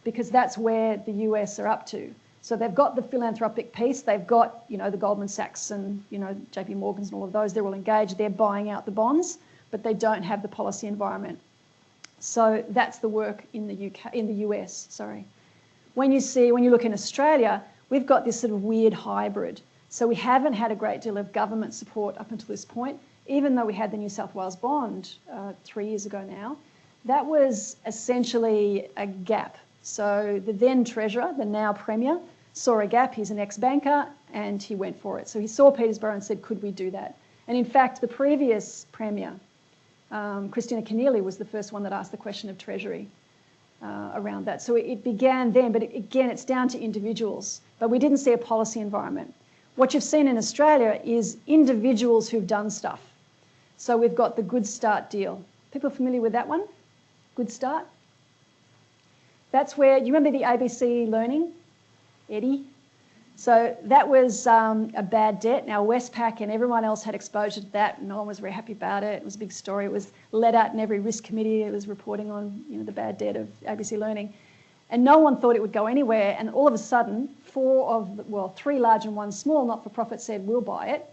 because that's where the US are up to. So they've got the philanthropic piece, they've got, you know, the Goldman Sachs and, you know, JP Morgans and all of those, they're all engaged, they're buying out the bonds, but they don't have the policy environment. So that's the work in the US, sorry. When you look in Australia, we've got this sort of weird hybrid. So we haven't had a great deal of government support up until this point, even though we had the New South Wales bond 3 years ago now. That was essentially a gap. So the then Treasurer, the now Premier, saw a gap. He's an ex-banker and he went for it. So he saw Peterborough and said, could we do that? And in fact, the previous Premier, Christina Keneally, was the first one that asked the question of Treasury around that. So it began then, but again, it's down to individuals. But we didn't see a policy environment. What you've seen in Australia is individuals who've done stuff. So we've got the Good Start deal. People familiar with that one? Good Start? That's where, you remember the ABC learning, Eddie? So that was a bad debt. Now Westpac and everyone else had exposure to that. No one was very happy about it. It was a big story. It was let out in every risk committee. It was reporting on, you know, the bad debt of ABC learning. And no one thought it would go anywhere. And all of a sudden, 3 large and 1 small not-for-profit said, we'll buy it,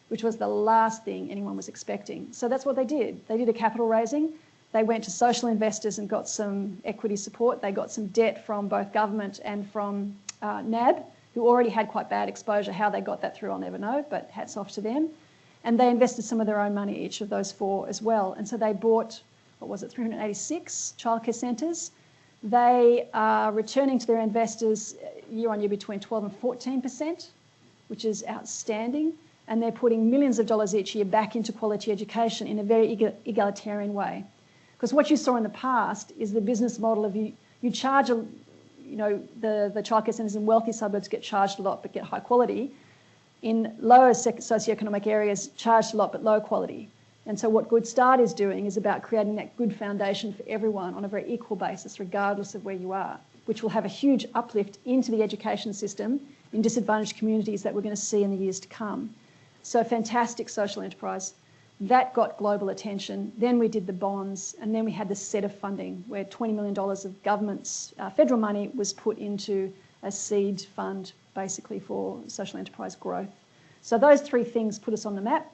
which was the last thing anyone was expecting. So that's what they did. They did a capital raising. They went to social investors and got some equity support. They got some debt from both government and from NAB, who already had quite bad exposure. How they got that through, I'll never know, but hats off to them. And they invested some of their own money, each of those 4 as well. And so they bought, 386 childcare centres. They are returning to their investors year on year between 12 and 14%, which is outstanding. And they're putting millions of dollars each year back into quality education in a very egalitarian way. Because what you saw in the past is the business model of you charge, the childcare centres in wealthy suburbs get charged a lot but get high quality. In lower socioeconomic areas, charged a lot but low quality. And so what Good Start is doing is about creating that good foundation for everyone on a very equal basis, regardless of where you are, which will have a huge uplift into the education system in disadvantaged communities that we're going to see in the years to come. So fantastic social enterprise. That got global attention. Then we did the bonds, and then we had the set of funding where $20 million of government's federal money was put into a seed fund, basically for social enterprise growth. So those 3 things put us on the map,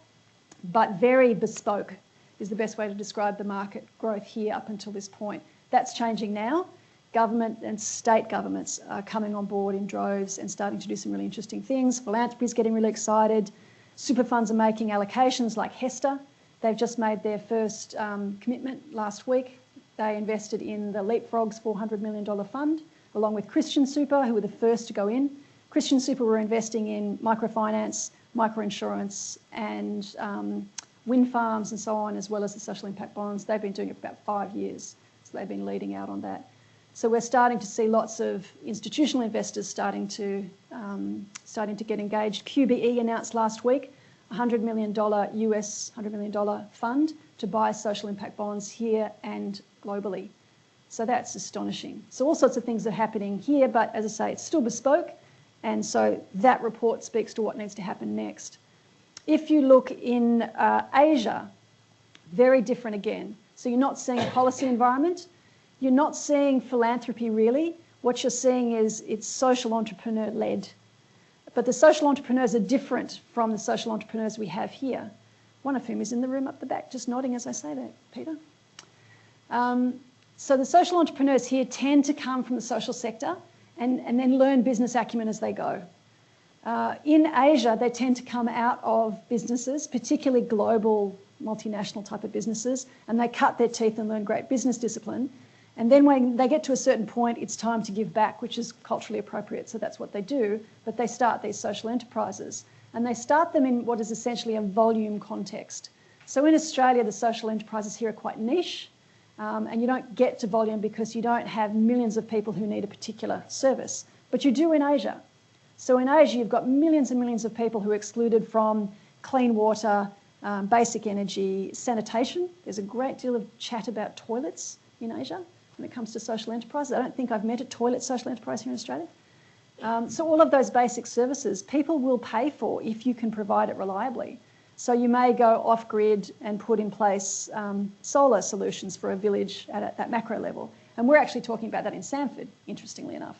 but very bespoke is the best way to describe the market growth here up until this point. That's changing now. Government and state governments are coming on board in droves and starting to do some really interesting things. Philanthropy is getting really excited. Super funds are making allocations like Hester. They've just made their first commitment last week. They invested in the Leapfrog's $400 million fund, along with Christian Super, who were the first to go in. Christian Super were investing in microfinance, microinsurance, and wind farms and so on, as well as the social impact bonds. They've been doing it for about 5 years, so they've been leading out on that. So we're starting to see lots of institutional investors starting to get engaged. QBE announced last week a $100 million fund to buy social impact bonds here and globally. So that's astonishing. So all sorts of things are happening here, but as I say, it's still bespoke. And so that report speaks to what needs to happen next. If you look in Asia, very different again. So you're not seeing a policy environment. You're not seeing philanthropy really. What you're seeing is it's social entrepreneur-led. But the social entrepreneurs are different from the social entrepreneurs we have here, one of whom is in the room up the back, just nodding as I say that, Peter. So the social entrepreneurs here tend to come from the social sector and then learn business acumen as they go. In Asia, they tend to come out of businesses, particularly global multinational type of businesses, and they cut their teeth and learn great business discipline. And then when they get to a certain point, it's time to give back, which is culturally appropriate, so that's what they do. But they start these social enterprises, and they start them in what is essentially a volume context. So in Australia, the social enterprises here are quite niche, and you don't get to volume because you don't have millions of people who need a particular service. But you do in Asia. So in Asia, you've got millions and millions of people who are excluded from clean water, basic energy, sanitation. There's a great deal of chat about toilets in Asia when it comes to social enterprises. I don't think I've met a toilet social enterprise here in Australia. So all of those basic services, people will pay for if you can provide it reliably. So you may go off-grid and put in place solar solutions for a village at that macro level. And we're actually talking about that in Sanford, interestingly enough.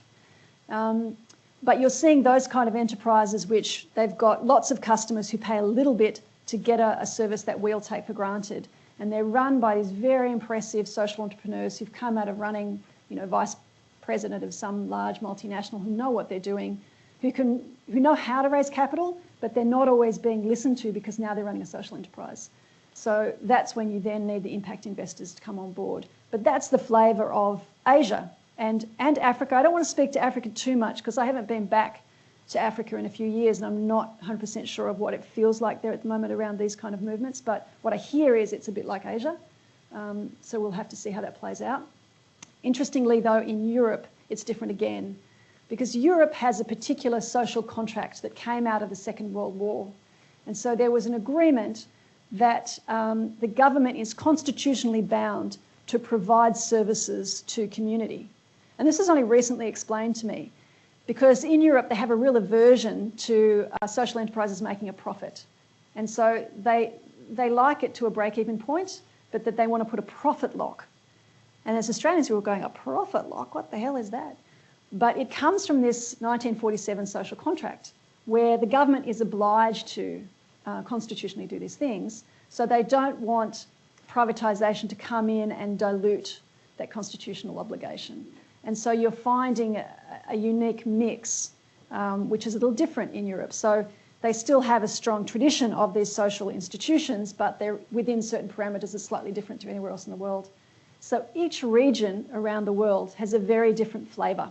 But you're seeing those kind of enterprises which they've got lots of customers who pay a little bit to get a service that we'll take for granted. And they're run by these very impressive social entrepreneurs who've come out of running, vice president of some large multinational, who know what they're doing, who know how to raise capital, but they're not always being listened to because now they're running a social enterprise. So that's when you then need the impact investors to come on board. But that's the flavour of Asia and Africa. I don't want to speak to Africa too much because I haven't been back to Africa in a few years and I'm not 100% sure of what it feels like there at the moment around these kind of movements. But what I hear is it's a bit like Asia. So we'll have to see how that plays out. Interestingly, though, in Europe, it's different again, because Europe has a particular social contract that came out of the Second World War. And so there was an agreement that the government is constitutionally bound to provide services to community. And this is only recently explained to me, because in Europe they have a real aversion to social enterprises making a profit. And so they like it to a break-even point, but that they want to put a profit lock. And as Australians, we were going, a profit lock? What the hell is that? But it comes from this 1947 social contract, where the government is obliged to constitutionally do these things, so they don't want privatisation to come in and dilute that constitutional obligation. And so you're finding a unique mix, which is a little different in Europe. So they still have a strong tradition of these social institutions, but they're within certain parameters that's slightly different to anywhere else in the world. So each region around the world has a very different flavour.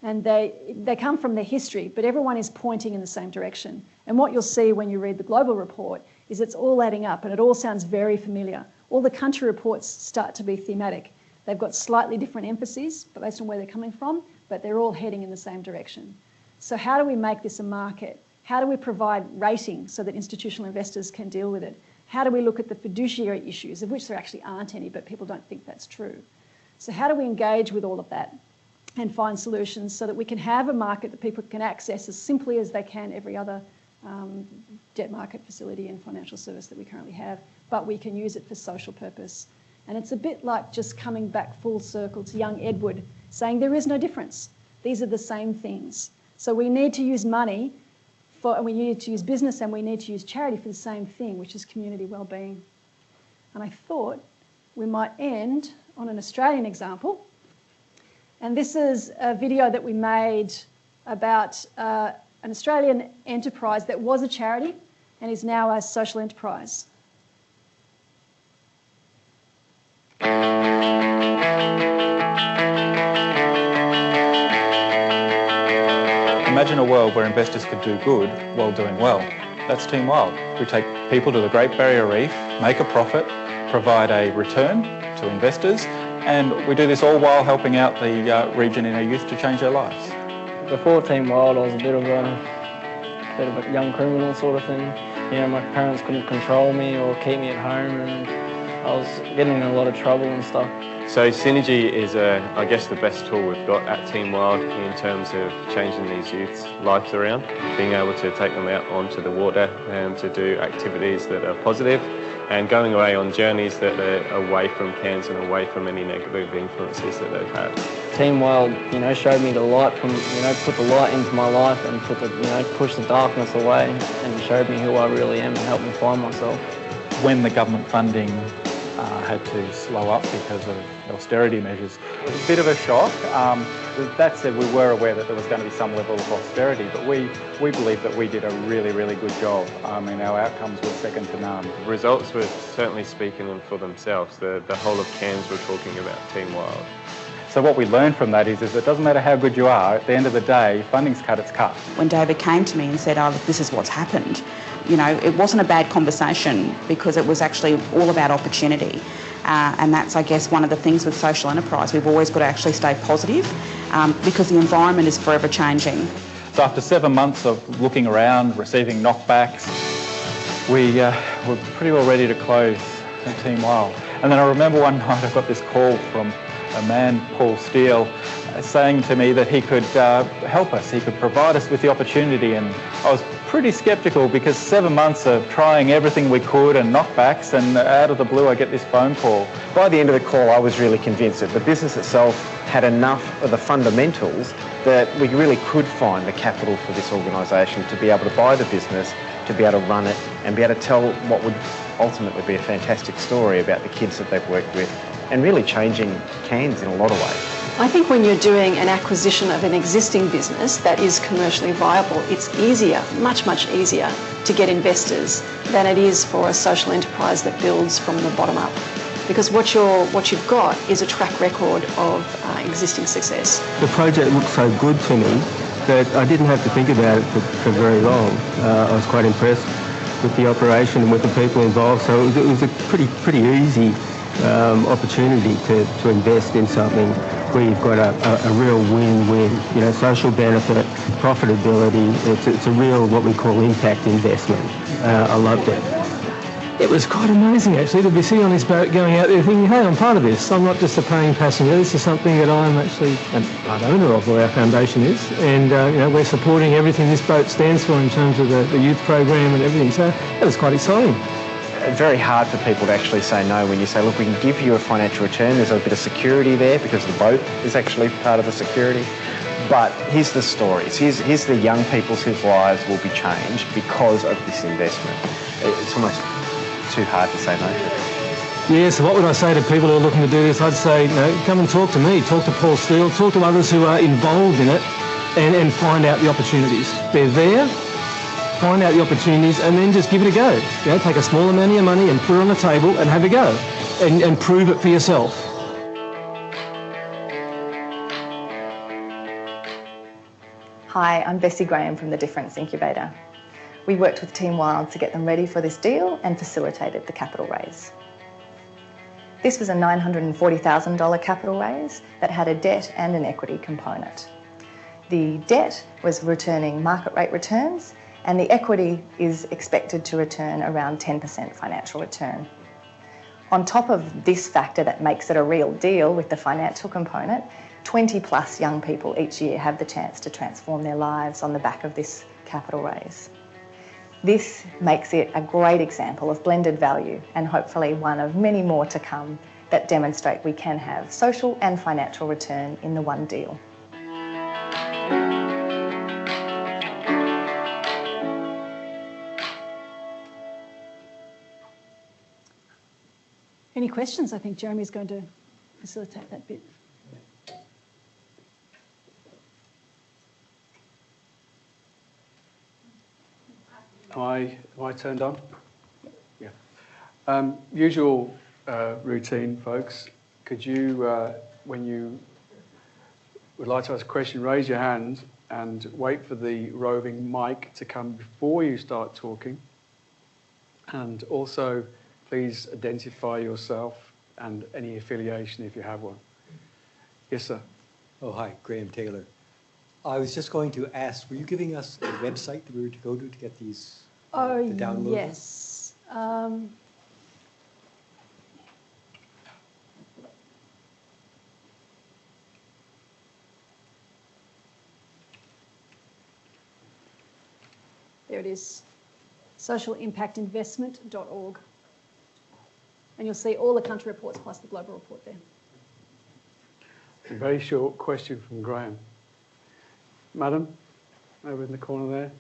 And they come from their history, but everyone is pointing in the same direction. And what you'll see when you read the global report is it's all adding up and it all sounds very familiar. All the country reports start to be thematic. They've got slightly different emphases based on where they're coming from, but they're all heading in the same direction. So how do we make this a market? How do we provide rating so that institutional investors can deal with it? How do we look at the fiduciary issues, of which there actually aren't any, but people don't think that's true? So how do we engage with all of that and find solutions so that we can have a market that people can access as simply as they can every other debt market facility and financial service that we currently have, but we can use it for social purpose. And it's a bit like just coming back full circle to young Edward saying there is no difference. These are the same things. So we need to use money and we need to use business and we need to use charity for the same thing, which is community wellbeing. And I thought we might end on an Australian example. And this is a video that we made about an Australian enterprise that was a charity and is now a social enterprise. Imagine a world where investors could do good while doing well. That's Team Wild. We take people to the Great Barrier Reef, make a profit, provide a return to investors, and we do this all while helping out the region and our youth to change their lives. Before Team Wild, I was a bit of a young criminal sort of thing. You know, my parents couldn't control me or keep me at home, and I was getting in a lot of trouble and stuff. So Synergy is, I guess, the best tool we've got at Team Wild in terms of changing these youth's lives around, being able to take them out onto the water and to do activities that are positive and going away on journeys that are away from cans and away from any negative influences that they've had. Team Wild, you know, showed me the light from, you know, put the light into my life and put the, you know, push the darkness away and showed me who I really am and helped me find myself. When the government funding had to slow up because of austerity measures, it was a bit of a shock. That said, we were aware that there was going to be some level of austerity, but we believe that we did a really, really good job. And our outcomes were second to none. Results were certainly speaking for themselves. The whole of Cairns were talking about Team Wild. So what we learned from that is it doesn't matter how good you are, at the end of the day, funding's cut, it's cut. When David came to me and said, oh, look, this is what's happened, you know, it wasn't a bad conversation because it was actually all about opportunity. And that's, I guess, one of the things with social enterprise. We've always got to actually stay positive because the environment is forever changing. So after 7 months of looking around, receiving knockbacks, we were pretty well ready to close Team Wild. And then I remember one night I got this call from a man, Paul Steele, saying to me that he could help us, he could provide us with the opportunity, and I was pretty sceptical because 7 months of trying everything we could and knockbacks, and out of the blue I get this phone call. By the end of the call I was really convinced that the business itself had enough of the fundamentals that we really could find the capital for this organisation to be able to buy the business, to be able to run it and be able to tell what would ultimately be a fantastic story about the kids that they've worked with and really changing Cairns in a lot of ways. I think when you're doing an acquisition of an existing business that is commercially viable, it's easier, much, much easier to get investors than it is for a social enterprise that builds from the bottom up. Because what you've got is a track record of existing success. The project looked so good to me that I didn't have to think about it for very long. I was quite impressed with the operation and with the people involved, so it was a pretty easy opportunity to invest in something where you've got a real win-win, you know, social benefit, profitability. It's a real, what we call, impact investment. I loved it. It was quite amazing, actually, to be sitting on this boat going out there thinking, hey, I'm part of this. I'm not just a paying passenger. This is something that I'm actually a part owner of, or our foundation is. And, you know, we're supporting everything this boat stands for in terms of the youth program and everything. So that was quite exciting. Very hard for people to actually say no when you say, look, we can give you a financial return. There's a bit of security there because the boat is actually part of the security. But here's the stories. Here's the young people whose lives will be changed because of this investment. It's almost too hard to say no to. Yeah, so what would I say to people who are looking to do this? I'd say, you know, come and talk to me, talk to Paul Steele, talk to others who are involved in it and find out the opportunities. They're there, find out the opportunities and then just give it a go. You know, take a small amount of your money and put it on the table and have a go and prove it for yourself. Hi, I'm Bessie Graham from the Difference Incubator. We worked with Team Wild to get them ready for this deal and facilitated the capital raise. This was a $940,000 capital raise that had a debt and an equity component. The debt was returning market rate returns and the equity is expected to return around 10% financial return. On top of this factor that makes it a real deal with the financial component, 20 plus young people each year have the chance to transform their lives on the back of this capital raise. This makes it a great example of blended value and hopefully one of many more to come that demonstrate we can have social and financial return in the one deal. Any questions? I think Jeremy's going to facilitate that bit. Am I turned on? Yeah. Usual routine, folks. Could you, when you would like to ask a question, raise your hand and wait for the roving mic to come before you start talking. And also, please identify yourself and any affiliation if you have one. Yes, sir. Oh, hi, Graham Taylor. I was just going to ask, were you giving us a website that we were to go to get these to download? Yes. There it is, socialimpactinvestment.org. And you'll see all the country reports plus the global report there. A very short question from Graham. Madam, over in the corner there.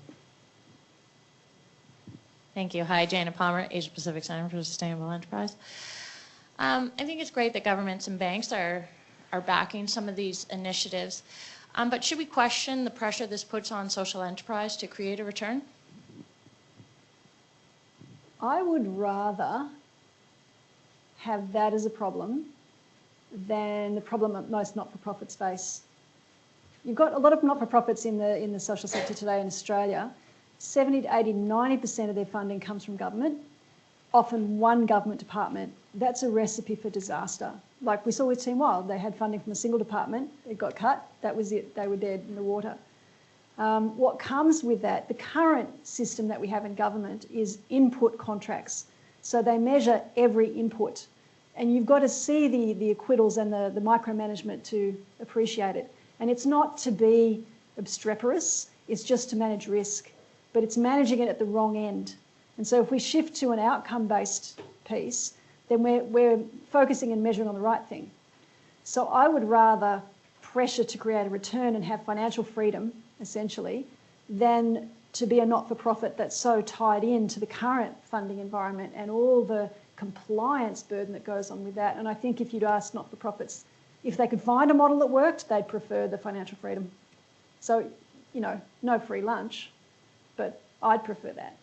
Thank you. Hi, Jana Palmer, Asia Pacific Center for Sustainable Enterprise. I think it's great that governments and banks are backing some of these initiatives. But should we question the pressure this puts on social enterprise to create a return? I would rather have that as a problem than the problem that most not-for-profits face. You've got a lot of not-for-profits in the social sector today in Australia. 70 to 80, 90% of their funding comes from government, often one government department. That's a recipe for disaster. Like we saw with Team Wild, they had funding from a single department, it got cut, that was it, they were dead in the water. What comes with that, the current system that we have in government is input contracts. So they measure every input. And you've got to see the acquittals and the micromanagement to appreciate it. And it's not to be obstreperous, it's just to manage risk, but it's managing it at the wrong end. And so if we shift to an outcome-based piece, then we're focusing and measuring on the right thing. So I would rather pressure to create a return and have financial freedom, essentially, than to be a not-for-profit that's so tied into the current funding environment and all the compliance burden that goes on with that. And I think if you'd asked not-for-profits, if they could find a model that worked, they'd prefer the financial freedom. So, you know, no free lunch, but I'd prefer that.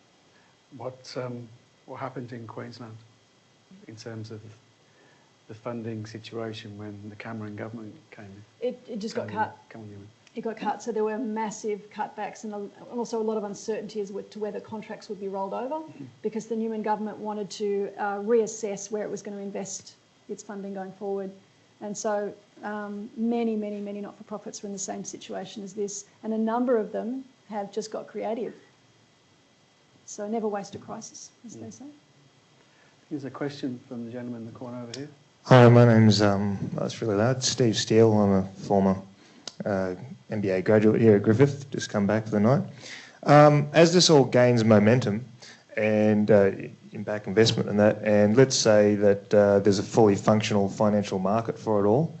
What happened in Queensland in terms of the funding situation when the Cameron government came in? It just got cut. It got cut, so there were massive cutbacks and also a lot of uncertainty as to whether contracts would be rolled over because the Newman government wanted to reassess where it was going to invest its funding going forward. And so many not-for-profits were in the same situation as this, and a number of them have just got creative. So never waste a crisis, as they say. There's a question from the gentleman in the corner over here. Hi, my name's, that's really loud, Steve Steele. I'm a former MBA graduate here at Griffith, just come back for the night. As this all gains momentum and impact investment and that, and let's say that there's a fully functional financial market for it all,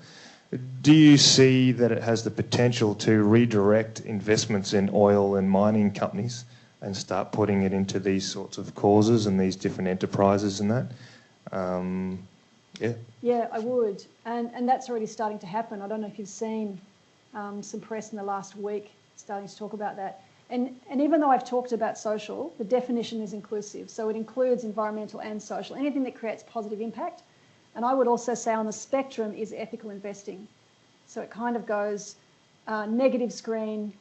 do you see that it has the potential to redirect investments in oil and mining companies and start putting it into these sorts of causes and these different enterprises and that? Yeah. Yeah, I would. And that's already starting to happen. I don't know if you've seen some press in the last week starting to talk about that. And even though I've talked about social, the definition is inclusive. So it includes environmental and social, anything that creates positive impact. And I would also say on the spectrum is ethical investing. So it kind of goes negative screen,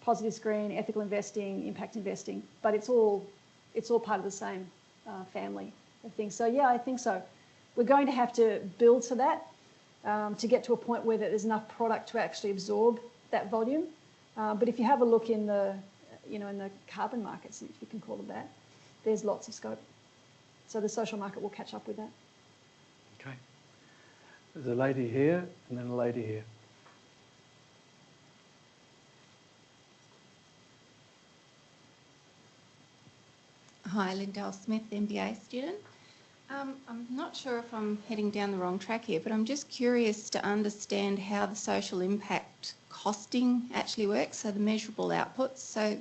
positive screen, ethical investing, impact investing, but it's all part of the same family of things. So yeah, I think so. We're going to have to build to that to get to a point where there's enough product to actually absorb that volume. But if you have a look in the, in the carbon markets, if you can call them that, there's lots of scope. So the social market will catch up with that. Okay. There's a lady here and then a lady here. Hi, Lindell Smith, MBA student. I'm not sure if I'm heading down the wrong track here, but I'm just curious to understand how the social impact costing actually works, so the measurable outputs. So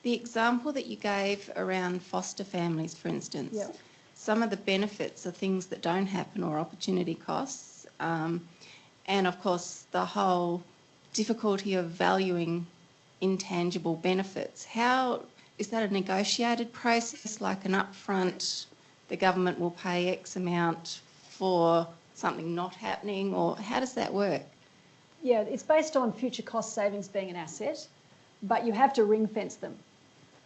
the example that you gave around foster families, for instance, yep. Some of the benefits are things that don't happen or opportunity costs. And of course, the whole difficulty of valuing intangible benefits. How is that a negotiated process, like an upfront, the government will pay X amount for something not happening, or how does that work? Yeah, it's based on future cost savings being an asset, but you have to ring fence them.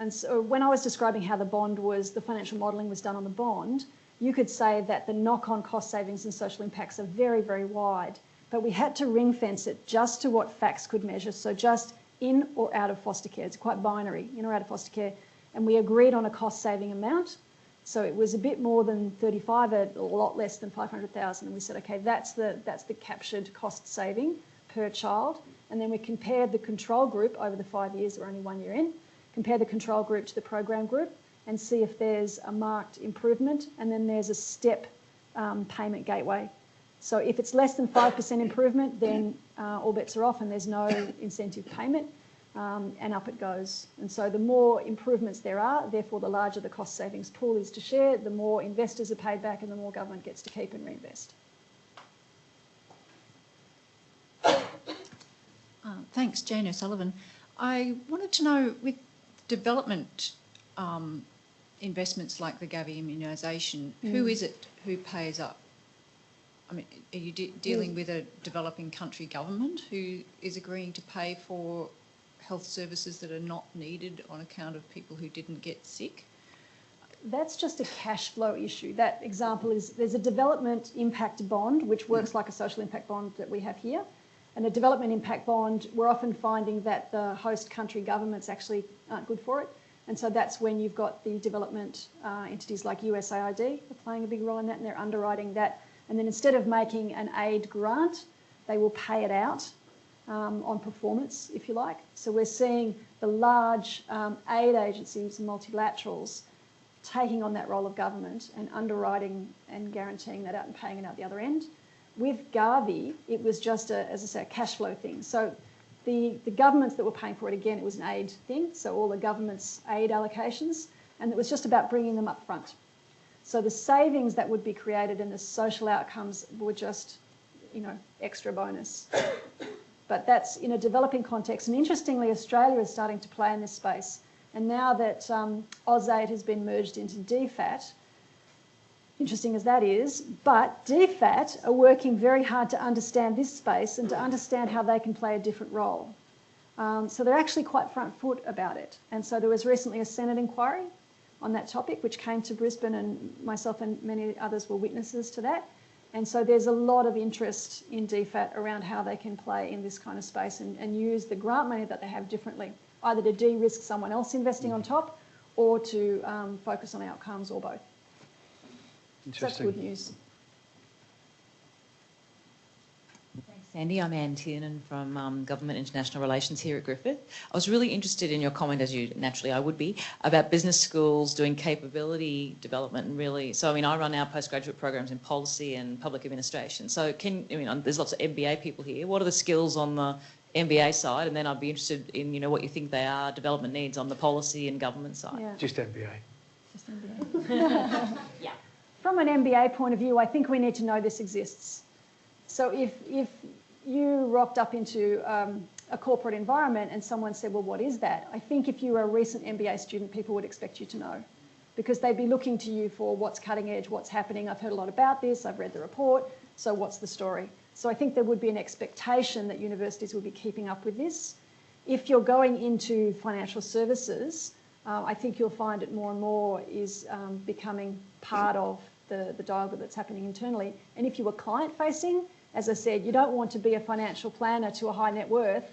And so when I was describing how the financial modelling was done on the bond, you could say that the knock-on cost savings and social impacts are very, very wide, but we had to ring fence it just to what facts could measure, so just in or out of foster care. It's quite binary, in or out of foster care. And we agreed on a cost-saving amount. So it was a bit more than 35, a lot less than 500,000. And we said, okay, that's the captured cost saving per child. And then we compared the control group over the 5 years, we're only 1 year in, compare the control group to the program group and see if there's a marked improvement. And then there's a step payment gateway. So if it's less than 5% improvement, then all bets are off and there's no incentive payment, and up it goes. And so the more improvements there are, therefore the larger the cost savings pool is to share, the more investors are paid back and the more government gets to keep and reinvest. Thanks, Jane O'Sullivan. I wanted to know, with development investments like the Gavi immunisation, who is it who pays up? I mean, are you dealing with a developing country government who is agreeing to pay for health services that are not needed on account of people who didn't get sick? That's just a cash flow issue. That example is there's a development impact bond, which works like a social impact bond that we have here. And a development impact bond, we're often finding that the host country governments actually aren't good for it. And so that's when you've got the development entities like USAID are playing a big role in that, and they're underwriting that. And then instead of making an aid grant, they will pay it out on performance, if you like. So we're seeing the large aid agencies and multilaterals taking on that role of government and underwriting and guaranteeing that out and paying it out the other end. With Garvey, it was just, as I say, a cash flow thing. So the governments that were paying for it, again, it was an aid thing, so all the government's aid allocations, and it was just about bringing them up front. So the savings that would be created and the social outcomes were just, extra bonus. But that's in a developing context. And interestingly, Australia is starting to play in this space. And now that AusAid has been merged into DFAT, interesting as that is, but DFAT are working very hard to understand this space and to understand how they can play a different role. So they're actually quite front foot about it. And so there was recently a Senate inquiry on that topic, which came to Brisbane, and myself and many others were witnesses to that. And so there's a lot of interest in DFAT around how they can play in this kind of space and use the grant money that they have differently, either to de-risk someone else investing on top or to focus on outcomes, or both. So that's good news. Thanks, Sandy. I'm Anne Tiernan from Government International Relations here at Griffith. I was really interested in your comment, as you naturally I would be, about business schools doing capability development and really. So, I run our postgraduate programs in policy and public administration. So, there's lots of MBA people here. What are the skills on the MBA side? And then I'd be interested in, what you think they are, development needs on the policy and government side. Yeah. Just MBA. Just MBA. Yeah. From an MBA point of view, I think we need to know this exists. So if you rocked up into a corporate environment and someone said, well, what is that? I think if you were a recent MBA student, people would expect you to know, because they'd be looking to you for what's cutting edge, what's happening. I've heard a lot about this, I've read the report, so what's the story? So I think there would be an expectation that universities would be keeping up with this. If you're going into financial services, I think you'll find it more and more is becoming part of the dialogue that's happening internally. And if you were client-facing, as I said, you don't want to be a financial planner to a high net worth,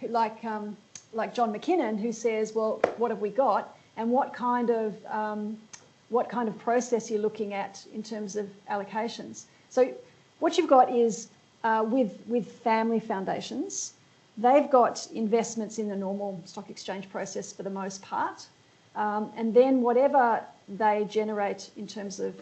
like John McKinnon, who says, well, what have we got? And what kind of process you're looking at in terms of allocations. So what you've got is with family foundations, they've got investments in the normal stock exchange process for the most part. And then whatever they generate in terms of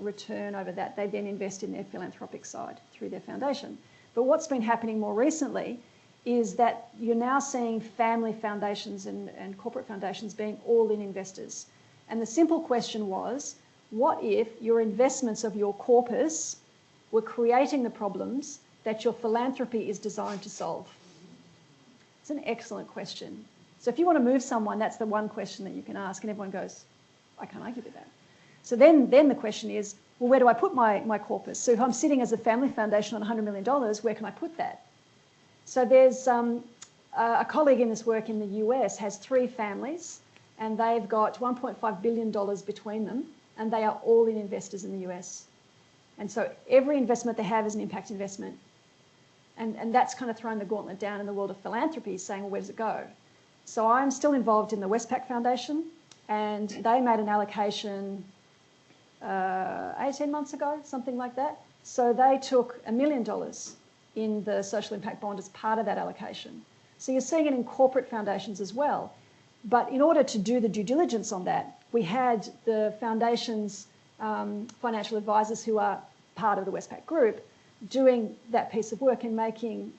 return over that, they then invest in their philanthropic side through their foundation. But what's been happening more recently is that you're now seeing family foundations and corporate foundations being all-in investors. And the simple question was, what if your investments of your corpus were creating the problems that your philanthropy is designed to solve? It's an excellent question. So if you want to move someone, that's the one question that you can ask, and everyone goes, I can't argue with that. So then the question is, well, where do I put my corpus? So if I'm sitting as a family foundation on $100 million, where can I put that? So there's a colleague in this work in the US has 3 families, and they've got $1.5 billion between them, and they are all in investors in the US. And so every investment they have is an impact investment. And that's kind of thrown the gauntlet down in the world of philanthropy, saying, well, where does it go? So I'm still involved in the Westpac Foundation, and they made an allocation 18 months ago, something like that. So they took $1 million in the social impact bond as part of that allocation. So you're seeing it in corporate foundations as well. But in order to do the due diligence on that, we had the foundation's financial advisors, who are part of the Westpac group, doing that piece of work and creating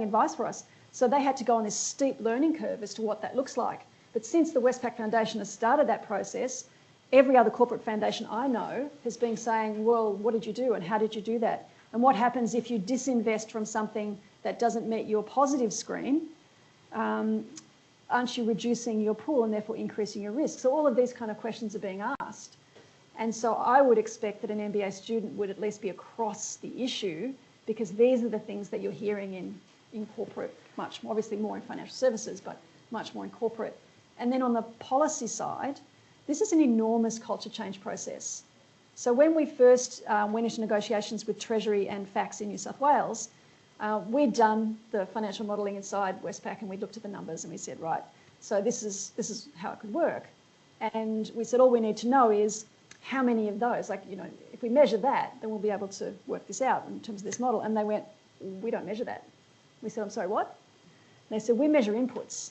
advice for us. So they had to go on this steep learning curve as to what that looks like. But since the Westpac Foundation has started that process, every other corporate foundation I know has been saying, well, what did you do and how did you do that? And what happens if you disinvest from something that doesn't meet your positive screen? Aren't you reducing your pool and therefore increasing your risk? So all of these kind of questions are being asked. And so I would expect that an MBA student would at least be across the issue, because these are the things that you're hearing in corporate, much more, obviously more in financial services, but much more in corporate. And then on the policy side, this is an enormous culture change process. So when we first went into negotiations with Treasury and FACS in New South Wales, we'd done the financial modelling inside Westpac, and we looked at the numbers and we said, right, so this is how it could work. And we said, all we need to know is how many of those, if we measure that, then we'll be able to work this out in terms of this model. And they went, we don't measure that. We said, I'm sorry, what? And they said, we measure inputs.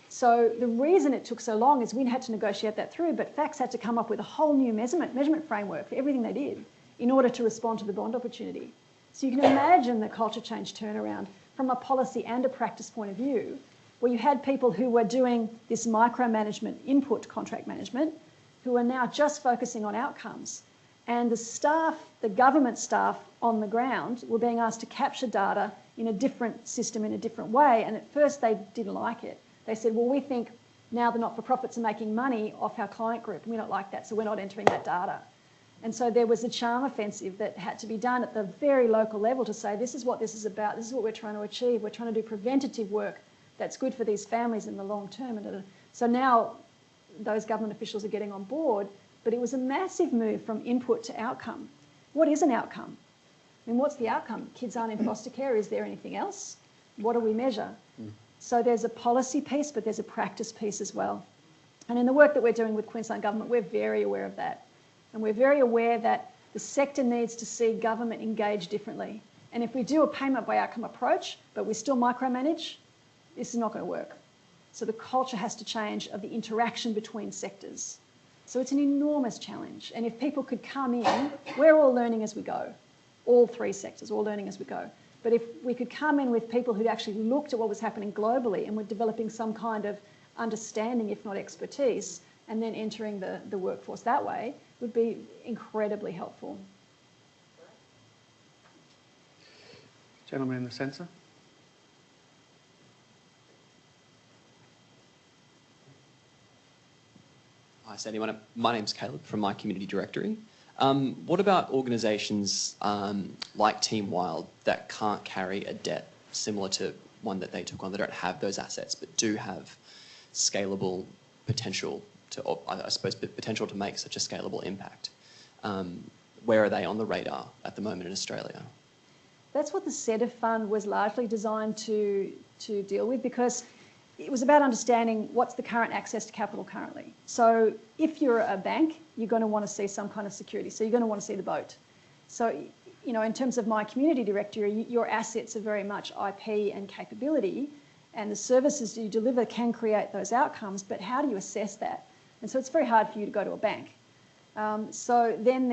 So the reason it took so long is we had to negotiate that through, but FACTS had to come up with a whole new measurement framework for everything they did in order to respond to the bond opportunity. So you can imagine the culture change turnaround from a policy and a practice point of view, where you had people who were doing this micromanagement input contract management, who are now just focusing on outcomes. And the staff, the government staff on the ground, were being asked to capture data in a different system, in a different way. And at first they didn't like it. They said, well, we think now the not-for-profits are making money off our client group. We don't like that, so we're not entering that data. And so there was a charm offensive that had to be done at the very local level to say, this is what this is about, this is what we're trying to achieve. We're trying to do preventative work that's good for these families in the long term. And so now those government officials are getting on board, but it was a massive move from input to outcome. What is an outcome? I mean, what's the outcome? Kids aren't in foster care. Is there anything else? What do we measure? So there's a policy piece, but there's a practice piece as well. And in the work that we're doing with Queensland Government, we're very aware of that. And we're very aware that the sector needs to see government engage differently. And if we do a payment by outcome approach, but we still micromanage, this is not going to work. So the culture has to change of the interaction between sectors. So it's an enormous challenge. And if people could come in, we're all learning as we go. All three sectors, all learning as we go. But if we could come in with people who'd actually looked at what was happening globally and were developing some kind of understanding, if not expertise, and then entering the workforce that way, would be incredibly helpful. Gentleman in the centre. Hi, Sandy. My name's Caleb from my community directory. What about organisations like Team Wild that can't carry a debt similar to one that they took on? They don't have those assets, but do have scalable potential to, I suppose, potential to make such a scalable impact. Where are they on the radar at the moment in Australia? That's what the SEDA fund was largely designed to deal with, because it was about understanding what's the current access to capital currently. So if you're a bank, you're going to want to see some kind of security. So you're going to want to see the boat. So, you know, in terms of my community directory, your assets are very much IP and capability, and the services you deliver can create those outcomes, but how do you assess that? And so it's very hard for you to go to a bank. So then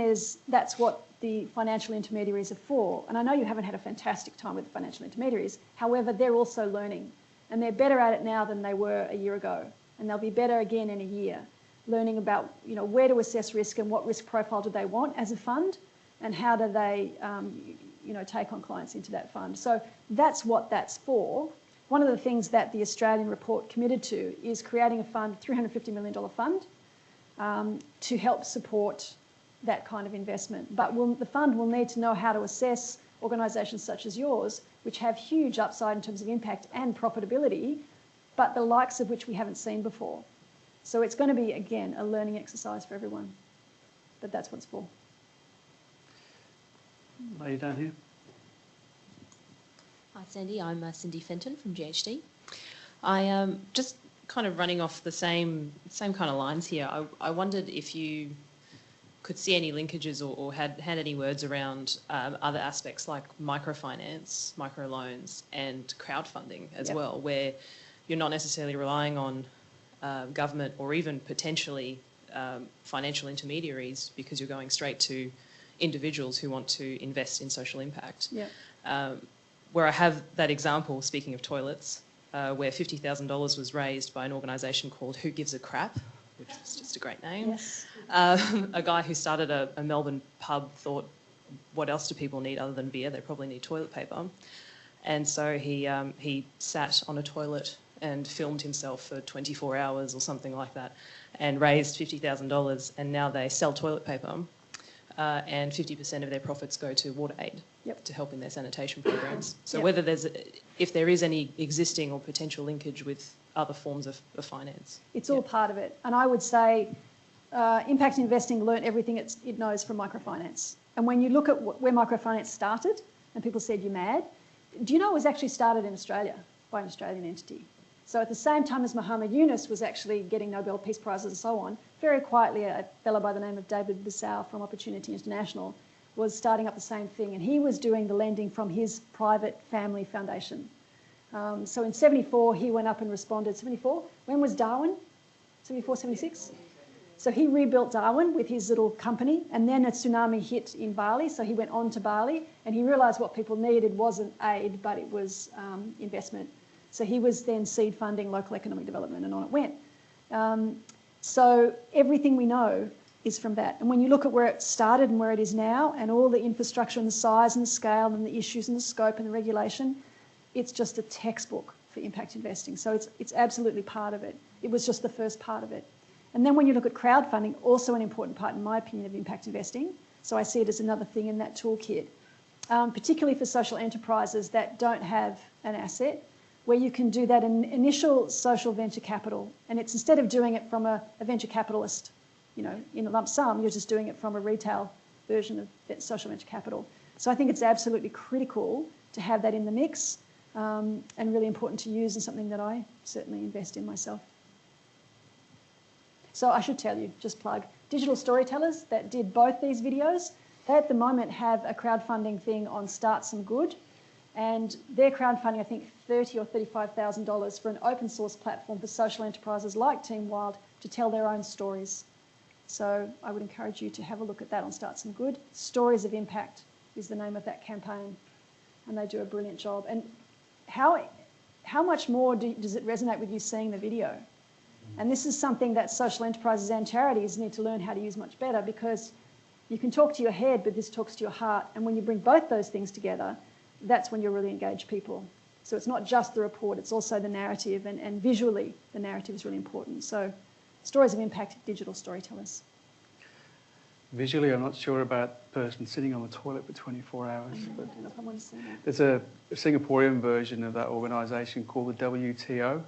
that's what the financial intermediaries are for. And I know you haven't had a fantastic time with the financial intermediaries. However, they're also learning. And they're better at it now than they were a year ago. And they'll be better again in a year, learning about, you know, where to assess risk and what risk profile do they want as a fund, and how do they, you know, take on clients into that fund. So that's what that's for. One of the things that the Australian report committed to is creating a fund, $350 million fund, to help support that kind of investment. But the fund will need to know how to assess organisations such as yours, which have huge upside in terms of impact and profitability, but the likes of which we haven't seen before. So it's going to be, again, a learning exercise for everyone. But that's what it's for. Lady down here. Hi, Sandy. I'm Cindy Fenton from GHD. I just kind of running off the same kind of lines here. I wondered if you could see any linkages or had any words around other aspects like microfinance, microloans, and crowdfunding as well, where you're not necessarily relying on government or even potentially financial intermediaries, because you're going straight to individuals who want to invest in social impact. Where I have that example, speaking of toilets, where $50,000 was raised by an organisation called Who Gives a Crap, which is just a great name. Yes. A guy who started a Melbourne pub thought, what else do people need other than beer? They probably need toilet paper. And so he sat on a toilet and filmed himself for 24 hours or something like that and raised $50,000, and now they sell toilet paper and 50% of their profits go to water aid to help in their sanitation programs. So whether if there is any existing or potential linkage with other forms of finance. It's all part of it. And I would say impact investing learnt everything it knows from microfinance. And when you look at where microfinance started, and people said, you're mad, do you know it was actually started in Australia by an Australian entity? So at the same time as Muhammad Yunus was actually getting Nobel Peace Prizes and so on, very quietly a fellow by the name of David Bissau from Opportunity International was starting up the same thing, and he was doing the lending from his private family foundation. So in 74, he went up and responded. 74? When was Darwin? 74, 76? So he rebuilt Darwin with his little company, and then a tsunami hit in Bali, so he went on to Bali, and he realised what people needed wasn't aid, but it was investment. So he was then seed funding local economic development, and on it went. So everything we know is from that. And when you look at where it started and where it is now, and all the infrastructure and the size and the scale and the issues and the scope and the regulation, it's just a textbook for impact investing. So it's absolutely part of it. It was just the first part of it. And then when you look at crowdfunding, also an important part, in my opinion, of impact investing. So I see it as another thing in that toolkit, particularly for social enterprises that don't have an asset, where you can do that in initial social venture capital. And it's instead of doing it from a venture capitalist, in a lump sum, you're just doing it from a retail version of social venture capital. So I think it's absolutely critical to have that in the mix, and really important to use, and something that I certainly invest in myself. So I should tell you, just plug, digital storytellers that did both these videos, they at the moment have a crowdfunding thing on Start Some Good, and they're crowdfunding, I think, $30,000 or $35,000 for an open source platform for social enterprises like Team Wild to tell their own stories. So I would encourage you to have a look at that on Start Some Good. Stories of Impact is the name of that campaign, and they do a brilliant job. And how much more does it resonate with you seeing the video? And this is something that social enterprises and charities need to learn how to use much better, because you can talk to your head, but this talks to your heart. And when you bring both those things together, that's when you really engage people. So it's not just the report, it's also the narrative, and visually the narrative is really important. So Stories of Impact, digital storytellers. Visually, I'm not sure about the person sitting on the toilet for 24 hours. But I want to see that. there's a Singaporean version of that organisation called the WTO,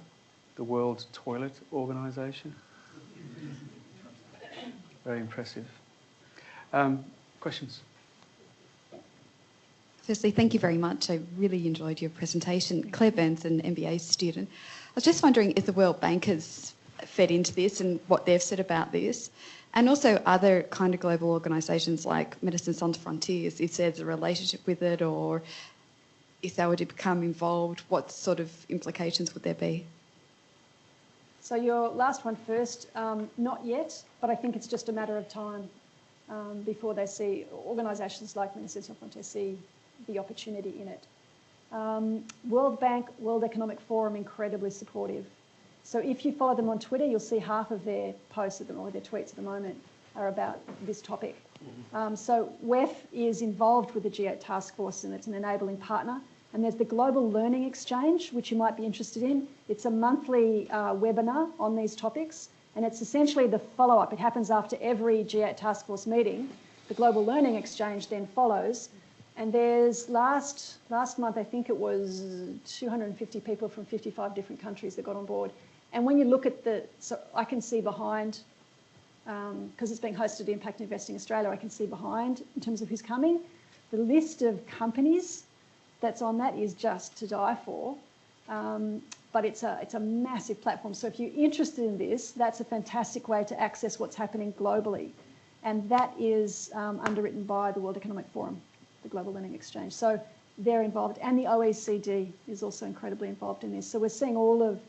the World Toilet Organisation. Very impressive. Questions? Firstly, thank you very much. I really enjoyed your presentation. Claire Burns, an MBA student. I was just wondering if the World Bank has fed into this and what they've said about this, and also other kind of global organisations like Medicine Sans Frontiers, if there's a relationship with it, or if they were to become involved, what sort of implications would there be? So your last one first, not yet, but I think it's just a matter of time before they see, organisations like Medicine Sans Frontiers see the opportunity in it. World Bank, World Economic Forum, incredibly supportive. So if you follow them on Twitter, you'll see half of their posts at the, or their tweets at the moment are about this topic. So WEF is involved with the G8 task force, and it's an enabling partner. And there's the Global Learning Exchange, which you might be interested in. It's a monthly webinar on these topics, and it's essentially the follow-up. It happens after every G8 task force meeting. The Global Learning Exchange then follows. And there's last month, I think it was 250 people from 55 different countries that got on board. And when you look at so I can see behind, because it's being hosted at Impact Investing Australia, I can see behind in terms of who's coming. The list of companies that's on that is just to die for. But it's a massive platform. So if you're interested in this, that's a fantastic way to access what's happening globally. And that is underwritten by the World Economic Forum, the Global Learning Exchange. So they're involved. And the OECD is also incredibly involved in this. So we're seeing all of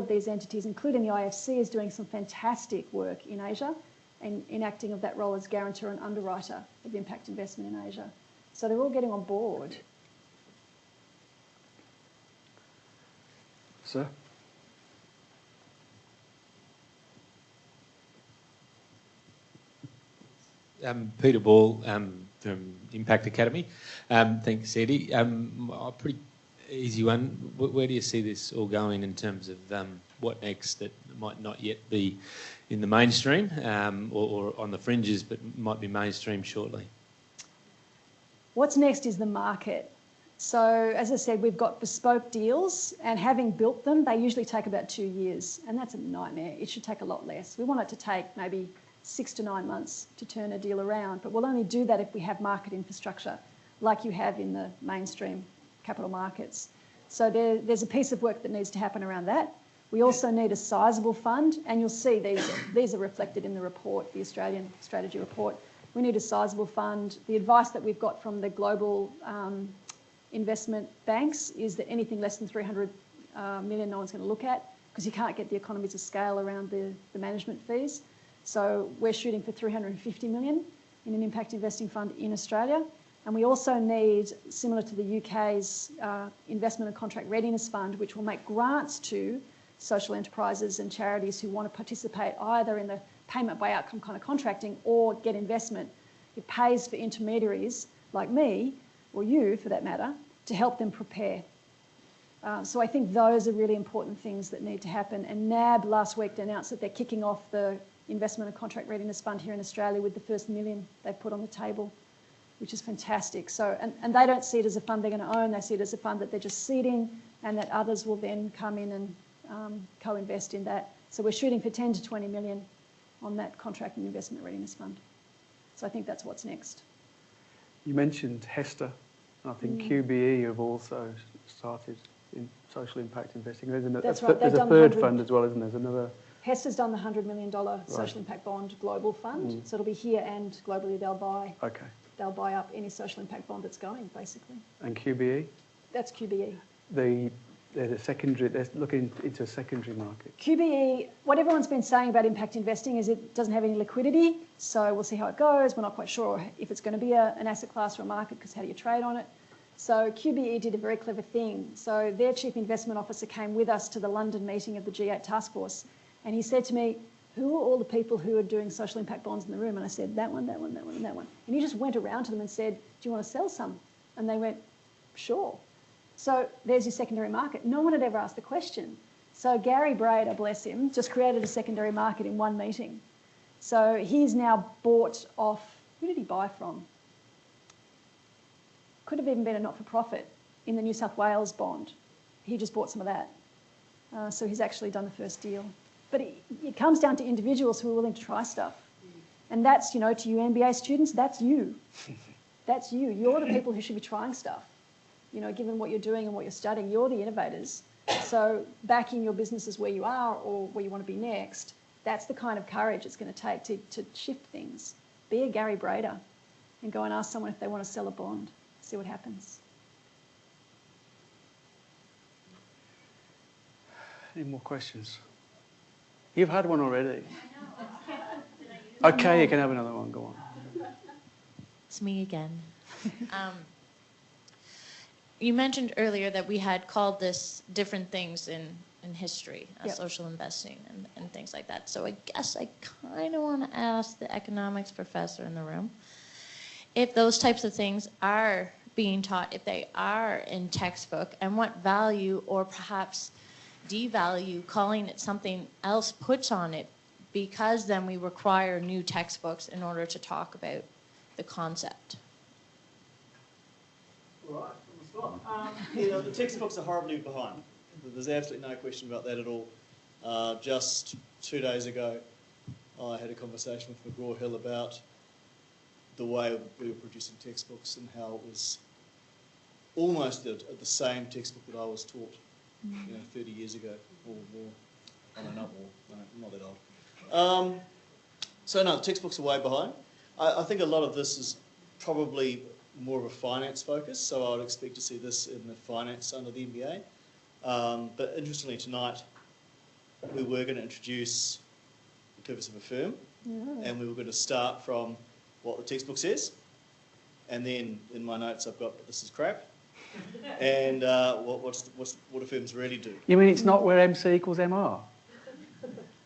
these entities, including the IFC, is doing some fantastic work in Asia and in acting of that role as guarantor and underwriter of impact investment in Asia. So they're all getting on board. Sir? Peter Ball from Impact Academy. Thanks, Sandy. A pretty easy one. Where do you see this all going in terms of what next that might not yet be in the mainstream or on the fringes but might be mainstream shortly? What's next is the market. So as I said, we've got bespoke deals, and having built them, they usually take about 2 years, and that's a nightmare. It should take a lot less. We want it to take maybe 6 to 9 months to turn a deal around, but we'll only do that if we have market infrastructure like you have in the mainstream capital markets. So there's a piece of work that needs to happen around that. We also need a sizable fund, and you'll see these are reflected in the report, the Australian Strategy Report. We need a sizable fund. The advice that we've got from the global investment banks is that anything less than 300 million no one's going to look at, because you can't get the economies of scale around the management fees. So we're shooting for 350 million in an impact investing fund in Australia. And we also need, similar to the UK's Investment and Contract Readiness Fund, which will make grants to social enterprises and charities who want to participate either in the payment by outcome kind of contracting or get investment. It pays for intermediaries like me, or you for that matter, to help them prepare. So I think those are really important things that need to happen. And NAB last week announced that they're kicking off the Investment and Contract Readiness Fund here in Australia with the first $1 million they've put on the table, which is fantastic. So, and they don't see it as a fund they're going to own, they see it as a fund that they're just seeding and that others will then come in and co-invest in that. So we're shooting for 10 to 20 million on that Contract and Investment Readiness Fund. So I think that's what's next. You mentioned HESTA, and I think QBE have also started in social impact investing. There's That's right. There's a third fund as well, isn't there? There's another. HESTA's done the $100 million social impact bond global fund, so it'll be here and globally they'll buy. Okay. They'll buy up any social impact bond that's going, basically. And QBE? That's QBE. They're secondary. They're looking into a secondary market. QBE, what everyone's been saying about impact investing is it doesn't have any liquidity, so we'll see how it goes. We're not quite sure if it's going to be an asset class or a market, because how do you trade on it? So QBE did a very clever thing. So their chief investment officer came with us to the London meeting of the G8 task force, and he said to me, who are all the people who are doing social impact bonds in the room? And I said, that one, that one, that one, and that one. And he just went around to them and said, do you want to sell some? And they went, sure. So there's your secondary market. No one had ever asked the question. So Gary Brader, bless him, just created a secondary market in one meeting. So he's now bought off, who did he buy from? Could have even been a not-for-profit in the New South Wales bond. He just bought some of that. So he's actually done the first deal. But it comes down to individuals who are willing to try stuff. And that's, you know, to you MBA students, that's you. That's you. You're the people who should be trying stuff. You know, given what you're doing and what you're studying, you're the innovators. So back in your businesses where you are or where you want to be next, that's the kind of courage it's going to take to shift things. Be a Gary Brader and go and ask someone if they want to sell a bond. See what happens. Any more questions? You've had one already. Okay, you can have another one. Go on. It's me again. You mentioned earlier that we had called this different things in history, social investing and things like that. So I guess I kind of want to ask the economics professor in the room if those types of things are being taught, if they are in textbook, and what value or perhaps devalue calling it something else puts on it, because then we require new textbooks in order to talk about the concept. Right. You know, the textbooks are horribly behind. There's absolutely no question about that at all. Just 2 days ago, I had a conversation with McGraw-Hill about the way we were producing textbooks and how it was almost the same textbook that I was taught, you know, 30 years ago or more. I don't know, not more. No, I'm not that old. So no, the textbooks are way behind. I think a lot of this is probably more of a finance focus, so I would expect to see this in the finance under the MBA. But interestingly, tonight we were going to introduce the purpose of a firm, and we were going to start from what the textbook says, and then in my notes I've got this is crap, and what do firms really do. You mean it's not where MC equals MR?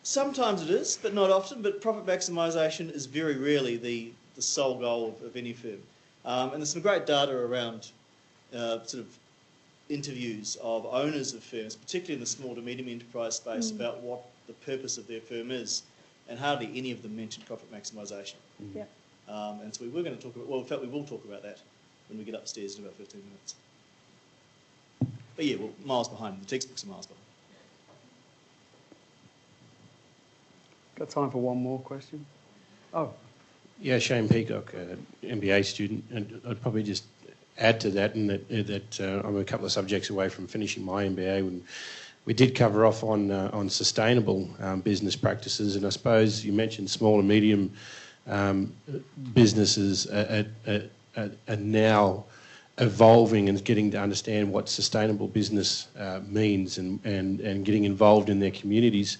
Sometimes it is, but not often. But profit maximisation is very rarely the sole goal of any firm. And there's some great data around sort of interviews of owners of firms, particularly in the small to medium enterprise space, about what the purpose of their firm is, and hardly any of them mentioned profit maximisation. Yep. And so we were going to talk about, well, in fact, we will talk about that when we get upstairs in about 15 minutes. But yeah, well, miles behind. The textbooks are miles behind. Got time for one more question? Oh. Yeah, Shane Peacock, MBA student, and I'd probably just add to that, and that I'm a couple of subjects away from finishing my MBA. When we did cover off on sustainable business practices, and I suppose you mentioned small and medium businesses are now evolving and getting to understand what sustainable business means and getting involved in their communities.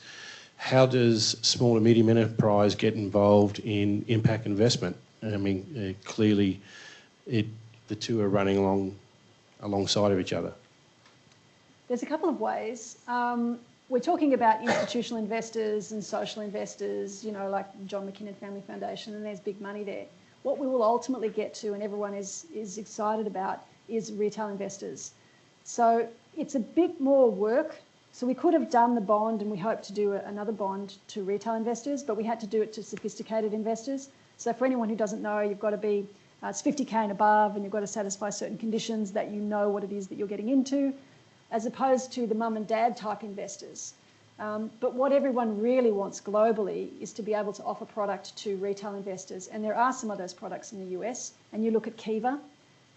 How does small and medium enterprise get involved in impact investment? I mean, clearly the two are running alongside of each other. There's a couple of ways. We're talking about institutional investors and social investors, you know, like John McKinnon Family Foundation, and there's big money there. What we will ultimately get to, and everyone is excited about, is retail investors. So it's a bit more work. So we could have done the bond, and we hope to do another bond to retail investors, but we had to do it to sophisticated investors. So for anyone who doesn't know, you've got to be, it's 50K and above, and you've got to satisfy certain conditions that you know what it is that you're getting into, as opposed to the mum and dad type investors. But what everyone really wants globally is to be able to offer product to retail investors. And there are some of those products in the US, and you look at Kiva,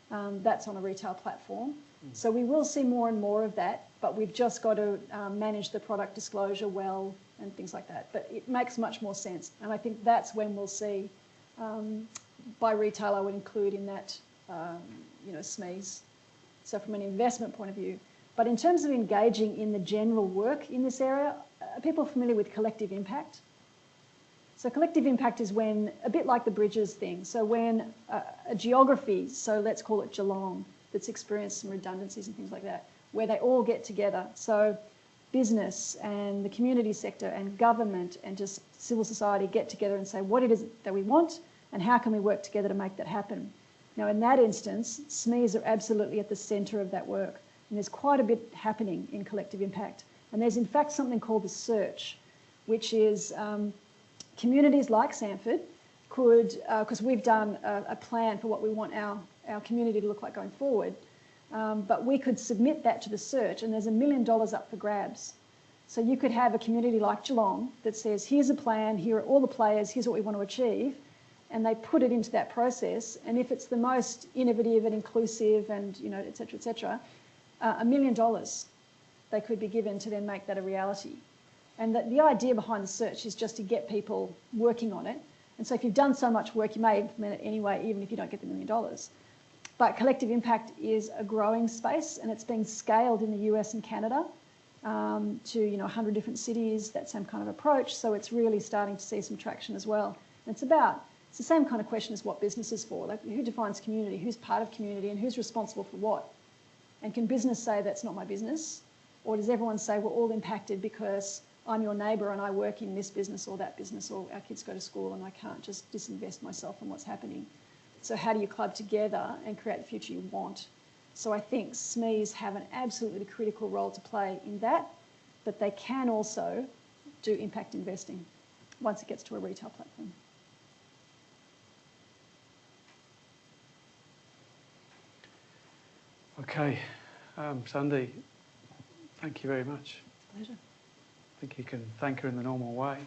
that's on a retail platform. So we will see more and more of that, but we've just got to manage the product disclosure well and things like that. But it makes much more sense. And I think that's when we'll see, by retail I would include in that, you know, SMEs. So from an investment point of view. But in terms of engaging in the general work in this area, are people familiar with collective impact? So collective impact is when, a bit like the bridges thing, so when a geography, so let's call it Geelong, that's experienced some redundancies and things like that, where they all get together. So business and the community sector and government and just civil society get together and say what it is that we want and how can we work together to make that happen. Now in that instance, SMEs are absolutely at the centre of that work. And there's quite a bit happening in collective impact. And there's in fact something called the search, which is communities like Sanford could, because we've done a plan for what we want our community to look like going forward, but we could submit that to the search and there's $1 million up for grabs. So you could have a community like Geelong that says, here's a plan, here are all the players, here's what we want to achieve, and they put it into that process. And if it's the most innovative and inclusive and, you know, et cetera, $1 million they could be given to then make that a reality. And the idea behind the search is just to get people working on it. And so if you've done so much work, you may implement it anyway, even if you don't get the $1 million. But collective impact is a growing space, and it's being scaled in the US and Canada to, you know, 100 different cities, that same kind of approach. So it's really starting to see some traction as well. And it's the same kind of question as what business is for. Like, who defines community? Who's part of community? And who's responsible for what? And can business say that's not my business? Or does everyone say we're all impacted because I'm your neighbour and I work in this business or that business, or our kids go to school and I can't just disinvest myself in what's happening? So how do you club together and create the future you want? So I think SMEs have an absolutely critical role to play in that, but they can also do impact investing once it gets to a retail platform. Okay, Sandy, thank you very much. Pleasure. I think you can thank her in the normal way.